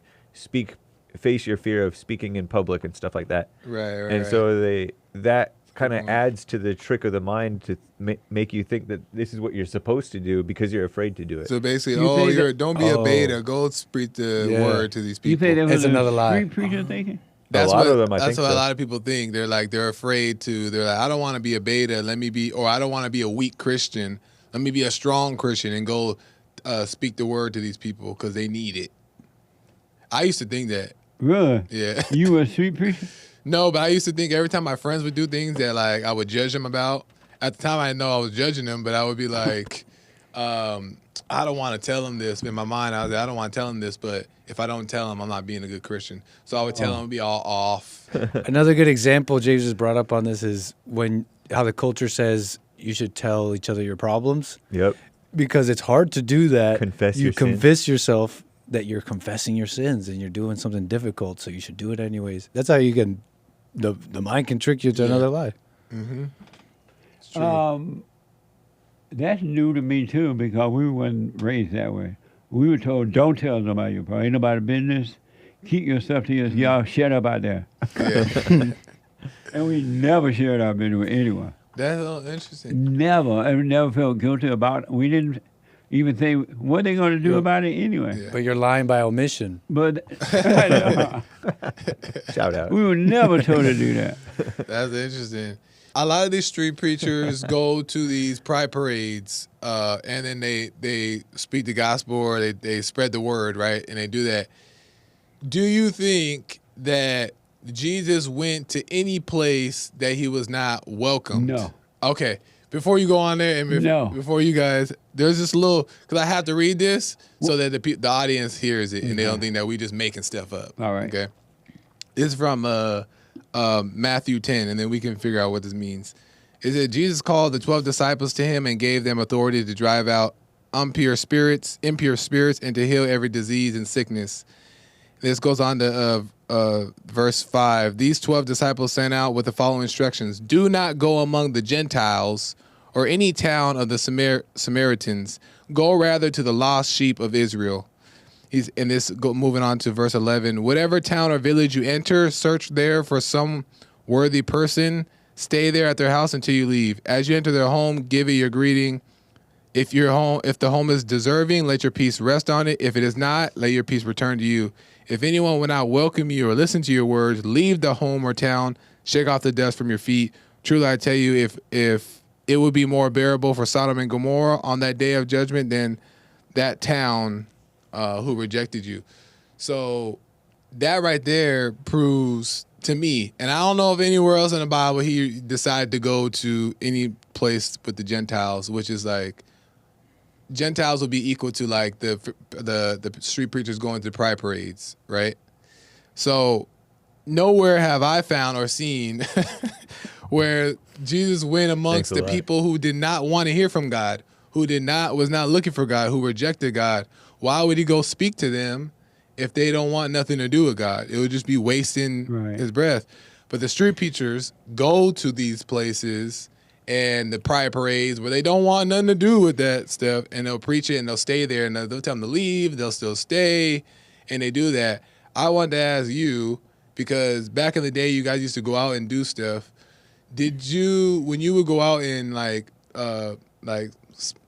face your fear of speaking in public and stuff like that. Right. And so that kind of adds to the trick of the mind to make you think that this is what you're supposed to do because you're afraid to do it. So basically, don't be a beta. Go spread the word to these people. You think that was another lie. street preacher thinking? That's a lot what, of them, I that's think what so. a lot of people think. They're afraid to. They're like, I don't want to be a beta. Let me be, or I don't want to be a weak Christian. Let me be a strong Christian and go speak the word to these people because they need it. I used to think that. Really? Yeah. You were a street preacher? No, but I used to think every time my friends would do things that like I would judge them about. At the time, I didn't know I was judging them, but I would be like, I don't want to tell them this. In my mind, I was like, I don't want to tell them this, but if I don't tell them, I'm not being a good Christian. So I would tell them to be all off. Another good example James has brought up on this is how the culture says you should tell each other your problems. Yep. Because it's hard to do that. You convince yourself that you're confessing your sins and you're doing something difficult, so you should do it anyways. That's how you can, the mind can trick you to another lie. Mm-hmm. It's true. That's new to me too because we weren't raised that way. We were told, don't tell nobody your problem. Ain't nobody business. Keep your stuff to yourself. Y'all shut up out there. Yeah. And we never shared our business with anyone. That's interesting. I never felt guilty about it. We didn't even think what they going to do about it anyway. Yeah. But you're lying by omission. But Shout out. we were never told to do that. That's interesting. A lot of these street preachers go to these pride parades, and then they speak the gospel or they spread the word, right? And they do that. Do you think that Jesus went to any place that he was not welcomed? No. Okay. Before you go on there, and before you guys, there's this little, because I have to read this so that the audience hears it and they don't think that we just making stuff up. All right. Okay. This is from Matthew 10, and then we can figure out what this means. It said, Jesus called the 12 disciples to him and gave them authority to drive out impure spirits, and to heal every disease and sickness. This goes on to verse 5. These 12 disciples sent out with the following instructions. Do not go among the Gentiles or any town of the Samaritans. Go rather to the lost sheep of Israel. Moving on to verse 11. Whatever town or village you enter, search there for some worthy person. Stay there at their house until you leave. As you enter their home, give it your greeting. If the home is deserving, let your peace rest on it. If it is not, let your peace return to you. If anyone will not welcome you or listen to your words, leave the home or town. Shake off the dust from your feet. Truly, I tell you, if it would be more bearable for Sodom and Gomorrah on that day of judgment than that town who rejected you. So that right there proves to me, and I don't know if anywhere else in the Bible he decided to go to any place with the Gentiles, which is like Gentiles will be equal to like the street preachers going to pride parades, right? So nowhere have I found or seen where Jesus went amongst the people who did not want to hear from God, who was not looking for God, who rejected God. Why would he go speak to them if they don't want nothing to do with God? It would just be wasting his breath. But the street preachers go to these places and the pride parades where they don't want nothing to do with that stuff, and they'll preach it and they'll stay there and they'll tell them to leave, they'll still stay, and they do that. I wanted to ask you, because back in the day you guys used to go out and do stuff. Did you, when you would go out and like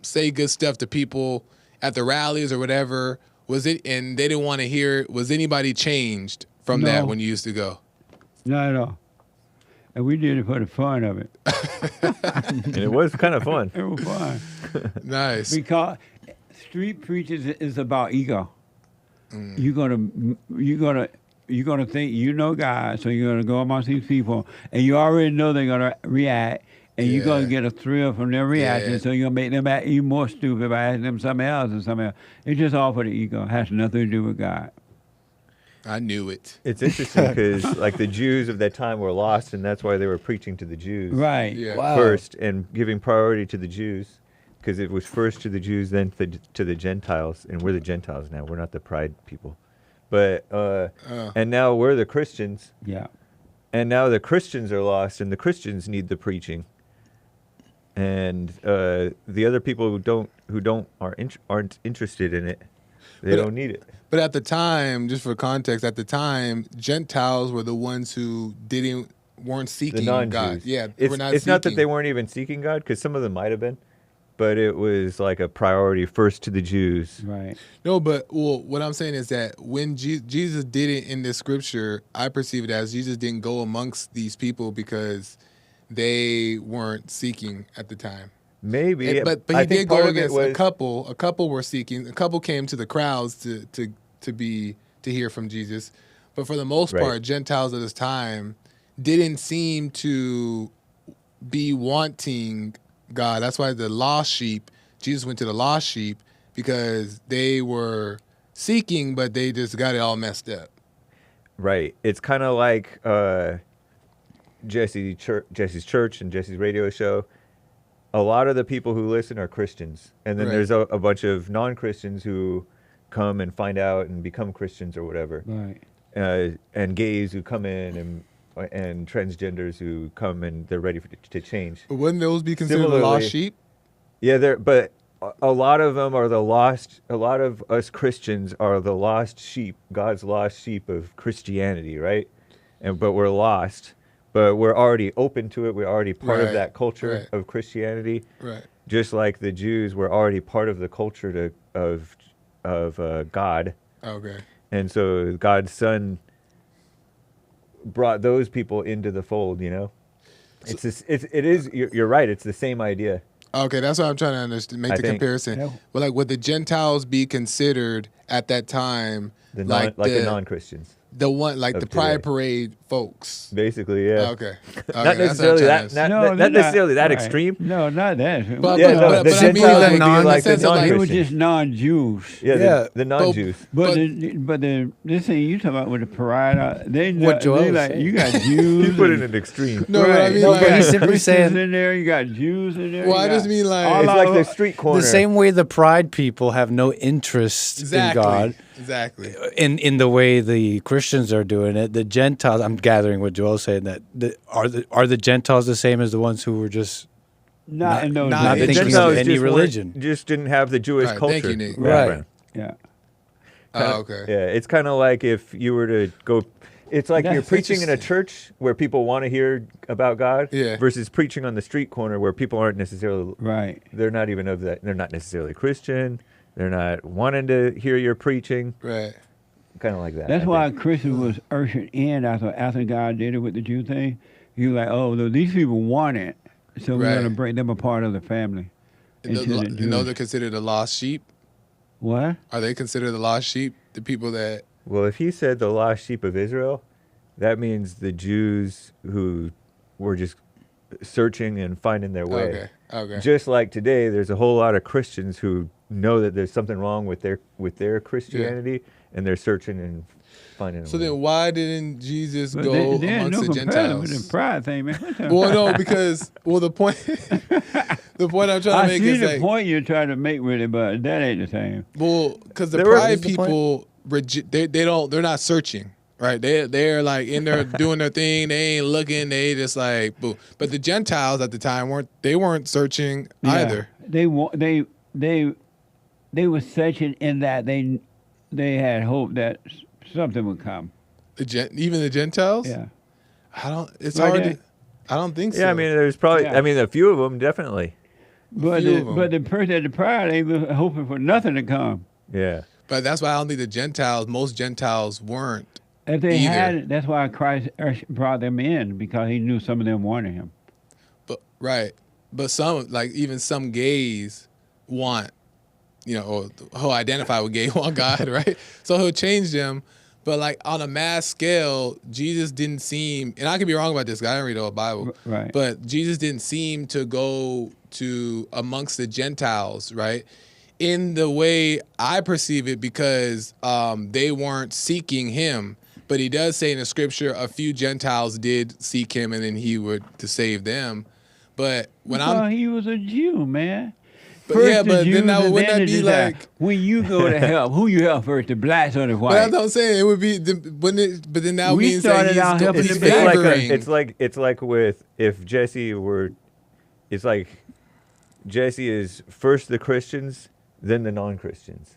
say good stuff to people at the rallies or whatever, was it, and they didn't want to hear it, was anybody changed from that when you used to go? Not at all. And we did it for the fun of it. And it was kind of fun. It was fun. Nice. Because street preachers is about ego. You're gonna think you know God, so you're gonna go amongst these people, and you already know they're gonna react, and you're gonna get a thrill from their reaction. So you're gonna make them act even more stupid by asking them something else and something else. It's just all for the ego. It has nothing to do with God. I knew it. It's interesting because like the Jews of that time were lost, and that's why they were preaching to the Jews first and giving priority to the Jews, because it was first to the Jews, then to the Gentiles, and we're the Gentiles now. We're not the pride people, but and now we're the Christians. Yeah. And now the Christians are lost, and the Christians need the preaching, and the other people who aren't interested in it, they don't need it. But at the time, just for context, at the time, Gentiles were the ones who weren't seeking God. Yeah, it's not that they weren't even seeking God, because some of them might have been, but it was like a priority first to the Jews. Right. No, but what I'm saying is that when Jesus did it in this scripture, I perceive it as Jesus didn't go amongst these people because they weren't seeking at the time. Maybe, but he did go against a couple. A couple were seeking. A couple came to the crowds to hear from Jesus, but for the most part, Gentiles at this time didn't seem to be wanting God. That's why the lost sheep. Jesus went to the lost sheep because they were seeking, but they just got it all messed up. Right. It's kind of like Jesse's church and Jesse's radio show. A lot of the people who listen are Christians, and then there's a bunch of non-Christians who come and find out and become Christians or whatever. Right. And gays who come in, and transgenders who come and they're ready to change. But wouldn't those be considered the lost sheep? Yeah, but a lot of them are the lost. A lot of us Christians are the lost sheep, God's lost sheep of Christianity, right? But we're lost. but we're already open to it. We're already part of Right, that culture right. of Christianity. Right. Just like the Jews were already part of the culture of God. Okay. And so God's Son brought those people into the fold, you know? You're right, it's the same idea. Okay, that's what I'm trying to understand. Make the comparison. Yeah. Well, like, would the Gentiles be considered at that time The the non-Christians. The one, like of the Pride today. Parade folks. Basically, yeah. Okay. Not necessarily not necessarily that right. extreme. No, not that. But- Yeah, no, the but I mean, Gentiles like, would be like the sense of, like- They were non-Christians. just non-Jews. Yeah, the non-Jews. But this thing you talking about with the parade, they What Joel they was like saying. you got Jews. You put it in an extreme. No, but I mean, you like, got he's simply Christians saying- in there. You got Jews in there. Well, you I just got mean, like- all It's out- like the street corner. The same way the pride people have no interest exactly. in God, Exactly. in the way the Christians are doing it. The Gentiles, I'm gathering what Joel's saying, that are the Gentiles the same as the ones who were just not in those not days. the thinking of Gentiles any just religion. just didn't have the Jewish Right, culture. thank you, Nick. background. Yeah. Oh, okay. Yeah, it's kind of like if you were to go. It's like you're That's preaching in a church where people want to hear about God, Yeah. versus preaching on the street corner where people aren't necessarily. Right. They're not even of that. They're not necessarily Christian. They're not wanting to hear your preaching. Right. Kind of like that. That's I why think. Christians was ushered in after God did it with the Jew thing. He was like, oh, these people want it, so we're Right. going to bring them a part of the family. And into the you know, Jewish- they're considered the lost sheep. What? Are they considered the lost sheep? The people that. Well, if he said the lost sheep of Israel, that means the Jews who were just searching and finding their way. Okay. Okay. Just like today, there's a whole lot of Christians who know that there's something wrong with their Christianity, and they're searching and finding. So a way. then, why didn't Jesus But go there's amongst no the comparison with Gentiles? the pride thing, man. What the- Well, no, because the point, the point I'm trying to I make see is the like, point you're trying to make with it, but that ain't the same. well, because the There were- pride What's the point? people, they're not searching, right? They're like in there doing their thing. They ain't looking. They just like, boo. But the Gentiles at the time weren't searching either. They were searching in that they had hope that something would come. Even the Gentiles. Yeah. I don't. It's Right hard. there. I don't think so. Yeah, I mean, there's probably. Yeah. I mean, a few of them definitely. But few of 'em. the person at the pride, they were hoping for nothing to come. Yeah. But that's why I don't think the Gentiles. Most Gentiles weren't. If they Either. had it, that's why Christ brought them in, because he knew some of them wanted him. But right. But some, like even some gays want, or who identify with gay want God, right? So he'll change them. But like on a mass scale, Jesus didn't seem, and I could be wrong about this, 'cause I didn't read the whole Bible. Right. But Jesus didn't seem to go to amongst the Gentiles, right? In the way I perceive it, because they weren't seeking him. But he does say in the scripture, a few Gentiles did seek him, and then he would to save them. But when he was a Jew, man. But First yeah, the but Jews, then and wouldn't then that the be Gentiles. like? When you go to help, who you help first, the blacks or the But whites? that's what I'm saying. It would be, but then that We means that started out helping he's the blacks. favoring. It's like with if Jesse were, it's like Jesse is first the Christians, then the non-Christians.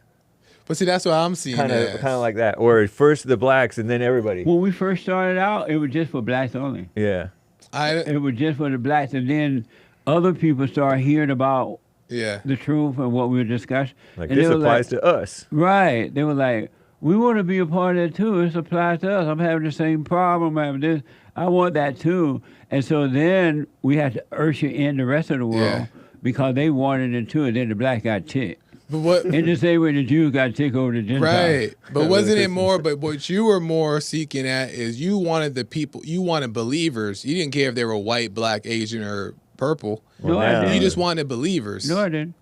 But see, that's what I'm seeing. Kind as. of like that, or first the blacks and then everybody. When we first started out, it was just for blacks only. Yeah. It was just for the blacks, and then other people started hearing about the truth and what we were discussing. Like, and this they were applies to us. Right. They were like, we want to be a part of it too. This applies to us. I'm having the same problem. I'm having this. I want that too. And so then we had to usher in the rest of the world because they wanted it too, and then the black got ticked. But what? In the same way the Jews got ticked over the Gentiles. Right. But wasn't it more? But what you were more seeking at is you wanted the people. You wanted believers. You didn't care if they were white, black, Asian, or purple. No, I didn't. You just wanted believers. No, I didn't.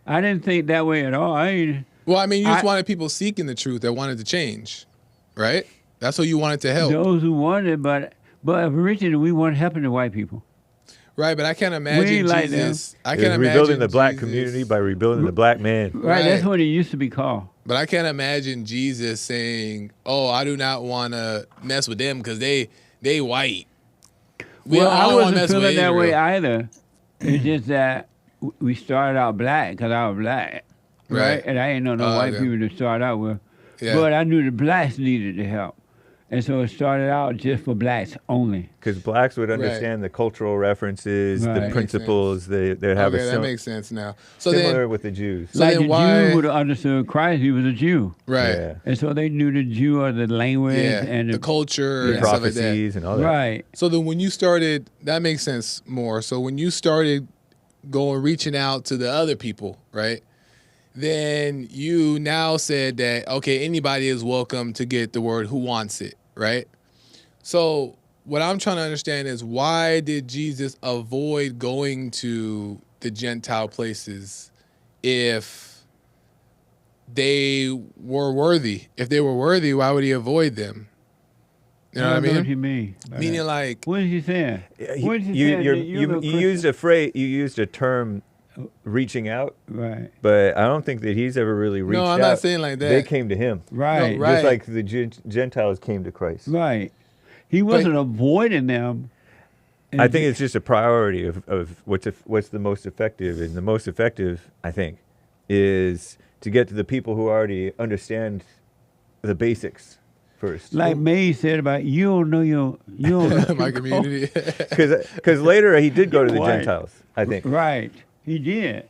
I didn't think that way at all. Well, I mean, you just wanted people seeking the truth that wanted to change, right? That's who you wanted to help. Those who wanted, but originally we weren't helping the white people. Right, but I can't imagine ain't like Jesus. them. I It can't was imagine rebuilding the black Jesus- community by rebuilding the black man. Right, that's what it used to be called. But I can't imagine Jesus saying, "Oh, I do not want to mess with them because they white." I don't wanna wasn't mess with feeling that way Israel. either. It's just that we started out black because I was black, right? Right. And I ain't know no white okay. people to start out with. Yeah. But I knew the blacks needed the help. And so it started out just for blacks only. Because blacks would understand the cultural references, the principles. They'd have that makes sense now. So similar then, with the Jews. So like then the why? Jew would have understood Christ. He was a Jew. Right. Yeah. And so they knew the Jew or the language and the culture the and stuff like that. prophecies and all that. Right. So then when you started, that makes sense more. So when you started reaching out to the other people, right? Then you now said that, okay, anybody is welcome to get the word who wants it, right? So what I'm trying to understand is, why did Jesus avoid going to the Gentile places if they were worthy? If they were worthy, why would he avoid them? You know what I mean? What do you mean? Meaning like, what is he saying? You used a phrase, you used a term, reaching out. Right. But I don't think that he's ever really reached out. No, I'm not saying like that. They came to him. Right. No, right. Just like the Gentiles came to Christ. Right. He wasn't avoiding them. I think it's just a priority of what's the most effective. And the most effective, I think, is to get to the people who already understand the basics first. Like May said about, you don't know my community. Because later he did go to the Gentiles, I think. Right. He did.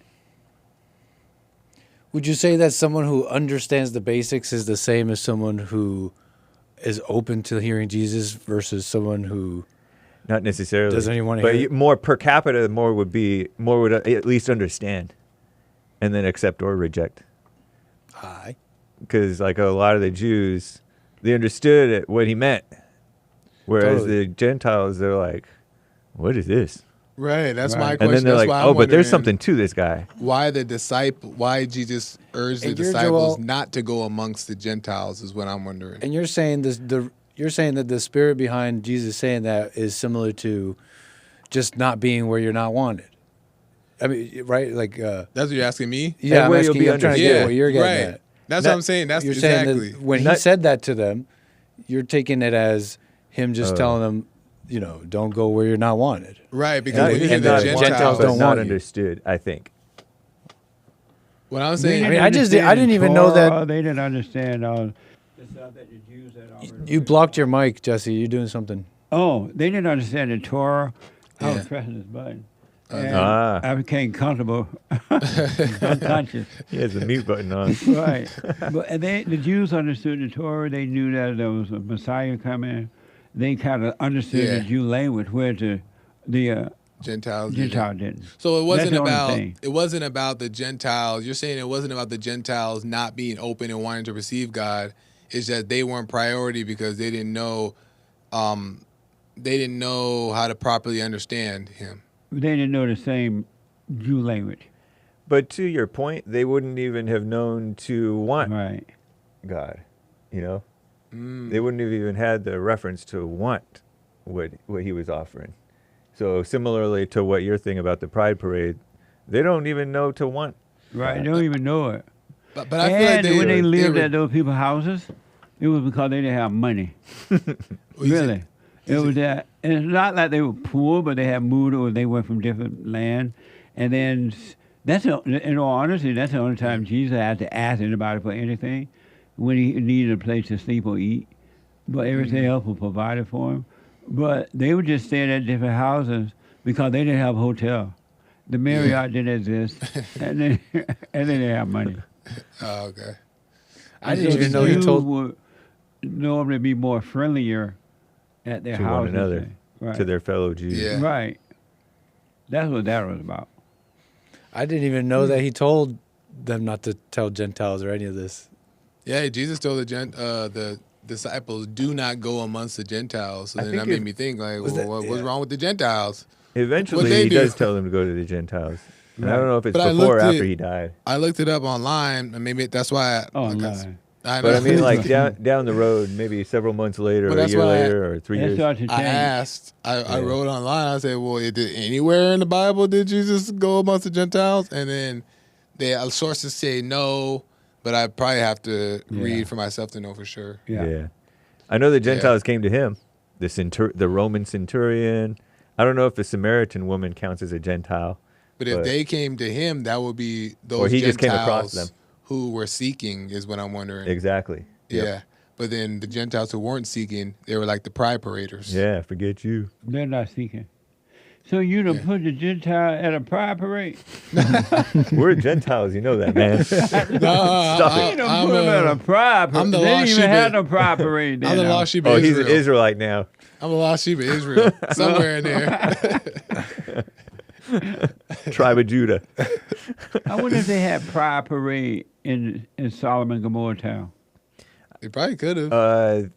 Would you say that someone who understands the basics is the same as someone who is open to hearing Jesus versus someone who not necessarily doesn't even want to hear it? more per capita, more would at least understand and then accept or reject. Aye. Because like a lot of the Jews, they understood what he meant, whereas the Gentiles, they're like, what is this? Right, that's my question. And then they're that's like, but there's something to this guy. Why Jesus urged the disciples not to go amongst the Gentiles is what I'm wondering. And you're saying you're saying that the spirit behind Jesus saying that is similar to just not being where you're not wanted. I mean, right? Like that's what you're asking me? Yeah, I'm trying to get what you're getting right. at. That's what I'm saying. That's you're exactly. saying that when he said that to them, you're taking it as him just telling them, don't go where you're not wanted. Right, because when you hear the Gentiles don't not want understood, I think. What I'm saying, I didn't even know that. They didn't understand all the stuff that the Jews had already. You blocked your mic, Jesse. You're doing something. Oh, they didn't understand the Torah. I was pressing this button. And I became comfortable, unconscious. He has the mute button on. Right. But the Jews understood the Torah. They knew that there was a Messiah coming. They kind of understood the Jew language, where the Gentiles didn't. So it wasn't about the Gentiles. You're saying it wasn't about the Gentiles not being open and wanting to receive God. It's that they weren't priority because they didn't know how to properly understand him. They didn't know the same Jew language. But to your point, they wouldn't even have known to want God, They wouldn't have even had the reference to want what he was offering. So similarly to what you're thinking about the Pride Parade, they don't even know to want. Right, they don't even know it. But I feel like when they lived at those people's houses, it was because they didn't have money. Really. It was that. And it's not like they were poor, but they had moved or they went from different land. And then, in all honesty, that's the only time Jesus had to ask anybody for anything, when he needed a place to sleep or eat. But everything else was provided for him. But they were just staying at different houses because they didn't have a hotel. The Marriott didn't exist, and they didn't have money. Oh, okay. I didn't even know you told. Would normally be more friendlier at their to houses. one another, to their fellow Jews. Yeah. Right. That's what that was about. I didn't even know that he told them not to tell Gentiles or any of this. Yeah, Jesus told the disciples, do not go amongst the Gentiles. So then that made me think, like, what's wrong with the Gentiles? Eventually, he does tell them to go to the Gentiles. And I don't know if it's before or after he died. I looked it up online, and maybe that's why. But I mean, like down the road, maybe several months later, or a year later, or 3 years. I asked. I wrote online. I said, "Well, did anywhere in the Bible did Jesus go amongst the Gentiles?" And then the sources say no, but I probably have to read for myself to know for sure. Yeah. I know the Gentiles came to him. The Roman centurion. I don't know if the Samaritan woman counts as a Gentile. But if they came to him, that would be those or he Gentiles just came across them. Who were seeking, is what I'm wondering. Exactly. Yeah. But then the Gentiles who weren't seeking, they were like the pride paraders. Yeah, forget you. They're not seeking. So you done put the Gentile at a pride parade? We're Gentiles, you know that, man. Stop it. You done put them at a pride parade. I'm the They lost didn't sheep even have of- no pride parade there. I'm the now. lost sheep of Oh, he's Israel. an Israelite now. I'm the lost sheep of Israel. Somewhere in there. Tribe of Judah. I wonder if they had pride parade in Solomon and Gomorrah town. They probably could have.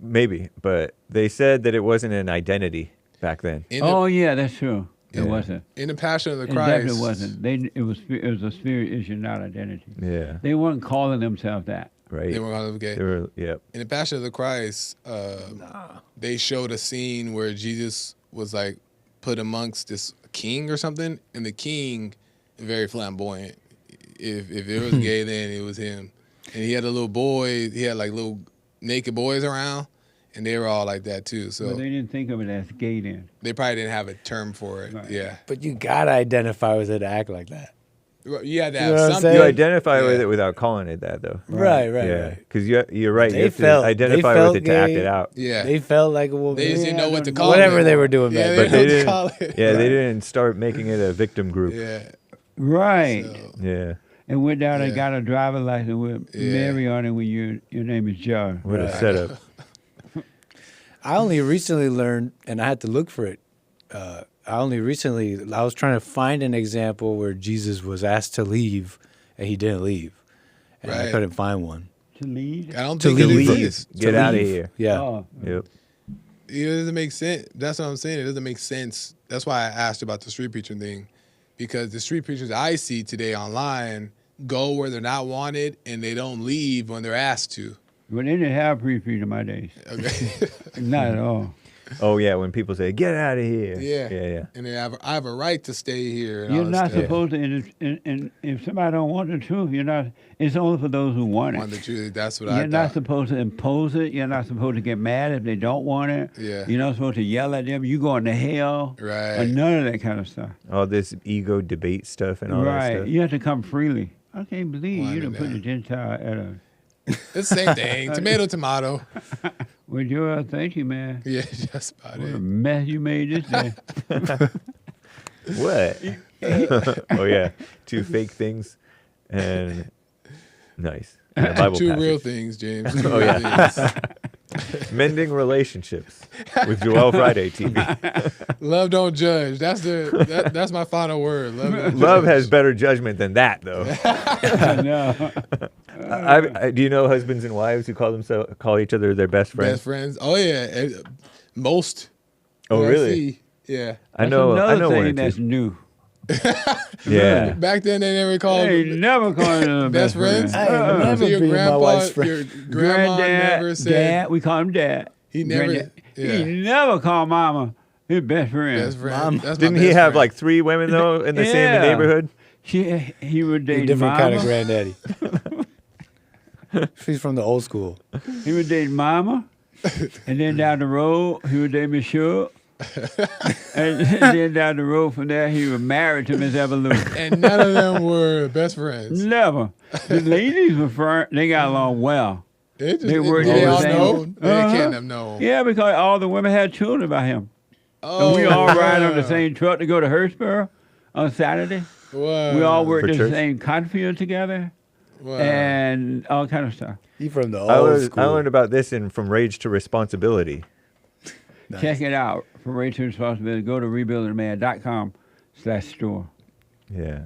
Maybe, but they said that it wasn't an identity back then. Yeah, that's true. Yeah. It wasn't. In the Passion of the It Christ. definitely wasn't. It was a spirit issue, not identity. Yeah. They weren't calling themselves that. Right. They were calling them gay. They were, yep. In the Passion of the Christ, they showed a scene where Jesus was like put amongst this king or something, and the king, very flamboyant. If it was gay, then it was him. And he had a little boy. He had like little naked boys around, and they were all like that too. So But they didn't think of it as gay then. they probably didn't have a term for it. Right. Yeah. But you gotta identify with it to act like that. You had to You have know what I'm something. You saying? identify with it without calling it that, though. Right, Yeah, because you're right. They You have felt- to they identify felt with it to act gay. it out. Yeah. They felt like a woman. They just didn't know what to call Whatever it. they were doing Yeah, back they But then. they didn't didn't. call it. Yeah, they didn't start making it a victim group. Yeah. Right. So, Yeah. And went down and Yeah. got a driver's license with Yeah. Mary on it when your name is John. What a setup. I only recently learned, and I had to look for it. I was trying to find an example where Jesus was asked to leave, and he didn't leave. And I Right. couldn't find one. To leave? I don't To think it leave. is. Get To out of leave. here. Yeah. Oh. Yep. It doesn't make sense. That's what I'm saying. It doesn't make sense. That's why I asked about the street preaching thing, because the street preachers I see today online go where they're not wanted, and they don't leave when they're asked to. Well, they didn't have pre-freedom in my days. Okay. Not at all. Oh yeah, when people say "get out of here." Yeah. Yeah. And I have a right to stay here. And You're all not this stuff. supposed to, and if somebody don't want the truth, you're not. It's only for those who want it. Want the truth. That's what I You're not thought. supposed to impose it. You're not supposed to get mad if they don't want it. Yeah. You're not supposed to yell at them. You going to hell. Right. Or none of that kind of stuff. All this ego debate stuff and all that Right. stuff. You have to come freely. I can't believe Well, I you know done put that. a Gentile at a. It's the same thing. Tomato, tomato. Well, Joel, thank you, man. Yeah, that's about What a it. mess you made this day. What? Oh yeah, two fake things, and nice. And a Bible Two passage. real things, James. Two Oh, real yeah. things. Mending relationships with Joel Friday TV. Love don't judge. That's my final word. Love don't Love judge. has better judgment than that, though. No. Do you know husbands and wives who call each other their best friends? Best friends. Oh yeah, most. Oh who I really? see. Yeah. I know. That's I another know one or thing that's two. new. Yeah. Back then they never called They never called them best friends. I ain't never So your been my grandpa, wife's friend. your grandma never said. Dad, we call him Dad. He never. Granddad. Yeah. He never called Mama his best friend. Best friend. Mom. That's my Didn't he best have friend. like 3 women though in the same Yeah. neighborhood? He would A date different Mama. kind of granddaddy. She's from the old school. He would date Mama, and then down the road he would date Miss Shug. And then down the road from there he was married to Miss Evolution. And none of them were best friends. Never. The ladies they got along well. It just, They were they the all same. know. They Uh-huh. can't have known. Yeah, because all the women had children by him. Oh, And we all ride on the wow. same truck to go to Hurstboro on Saturday. Wow. We all worked For in the church? same cotton field together Wow. and all kind of stuff. He from the I old learned, school. I learned about this in From Rage to Responsibility. Nice. Check it out. For Rage to Responsibility, go to rebuildingman.com/store. Yeah.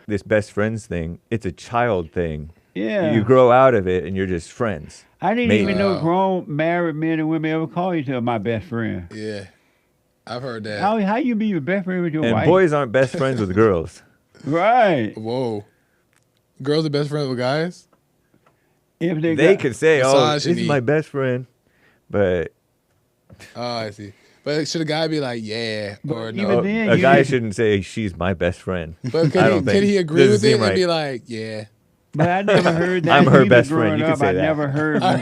This best friends thing, it's a child thing. Yeah. You grow out of it and you're just friends. I didn't Maybe. even know Wow. grown married men and women ever call each other my best friend. Yeah. I've heard that. How you be your best friend with your And wife? boys aren't best friends with girls. Right. Whoa. Girls are best friends with guys? If They got- could say, "Oh, this is Misogyny. my best friend," but Oh, I see. But should a guy be like, yeah, or even no? then- a you guy didn't- shouldn't say she's my best friend. But I could don't he think. agree Doesn't with it seem and be right. like, yeah? But I never heard that. I'm her either best friend. growing You can up. say I that. never heard. I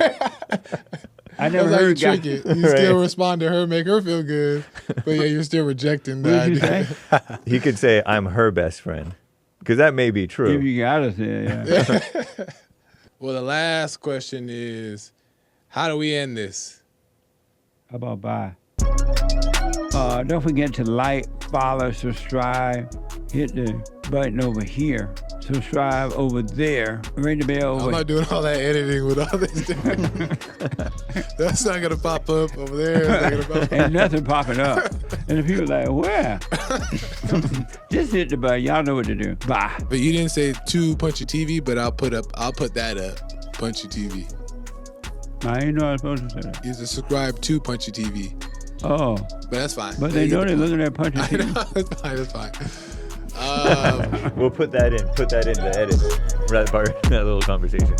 That's never how you heard. trick guys- it. You still respond to her, make her feel good, but yeah, you're still rejecting the What did you idea. say? He could say, "I'm her best friend," because that may be If true. you gotta say, it, yeah. Well, the last question is, how do we end this? How about bye? Don't forget to like, follow, subscribe. Hit the button over here. Subscribe over there. Ring the bell over. I'm not doing all that editing with all this. That's not gonna pop up over there. It's not gonna pop up. Ain't nothing popping up. And the people like, where? Just hit the button. Y'all know what to do. Bye. But you didn't say to Punchy TV, but I'll put that up. Punchy TV. I ain't know I was supposed to say that. You just subscribe to Punchy TV. Oh. But that's fine. But they know they're looking at Punchy TV. It's fine. It's fine. We'll put that in. Put that in the edit. That part, that little conversation.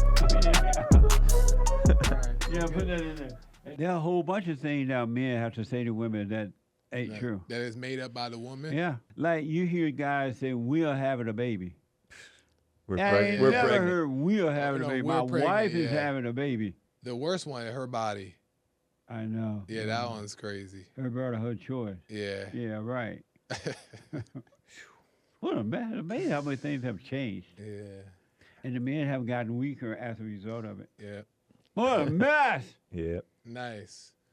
Yeah, put that in there. There are a whole bunch of things now men have to say to women that ain't true. That is made up by the woman? Yeah. Like you hear guys say, we're having a baby. We're pregnant. We're never pregnant. heard we're having a baby. My wife is having a baby. The worst one is her body. I know. Yeah, that one's crazy. Her brother, her choice. Yeah. Yeah, right. What amazing how many things have changed. Yeah. And the men have gotten weaker as a result of it. Yeah. What a mess. Yeah. Nice.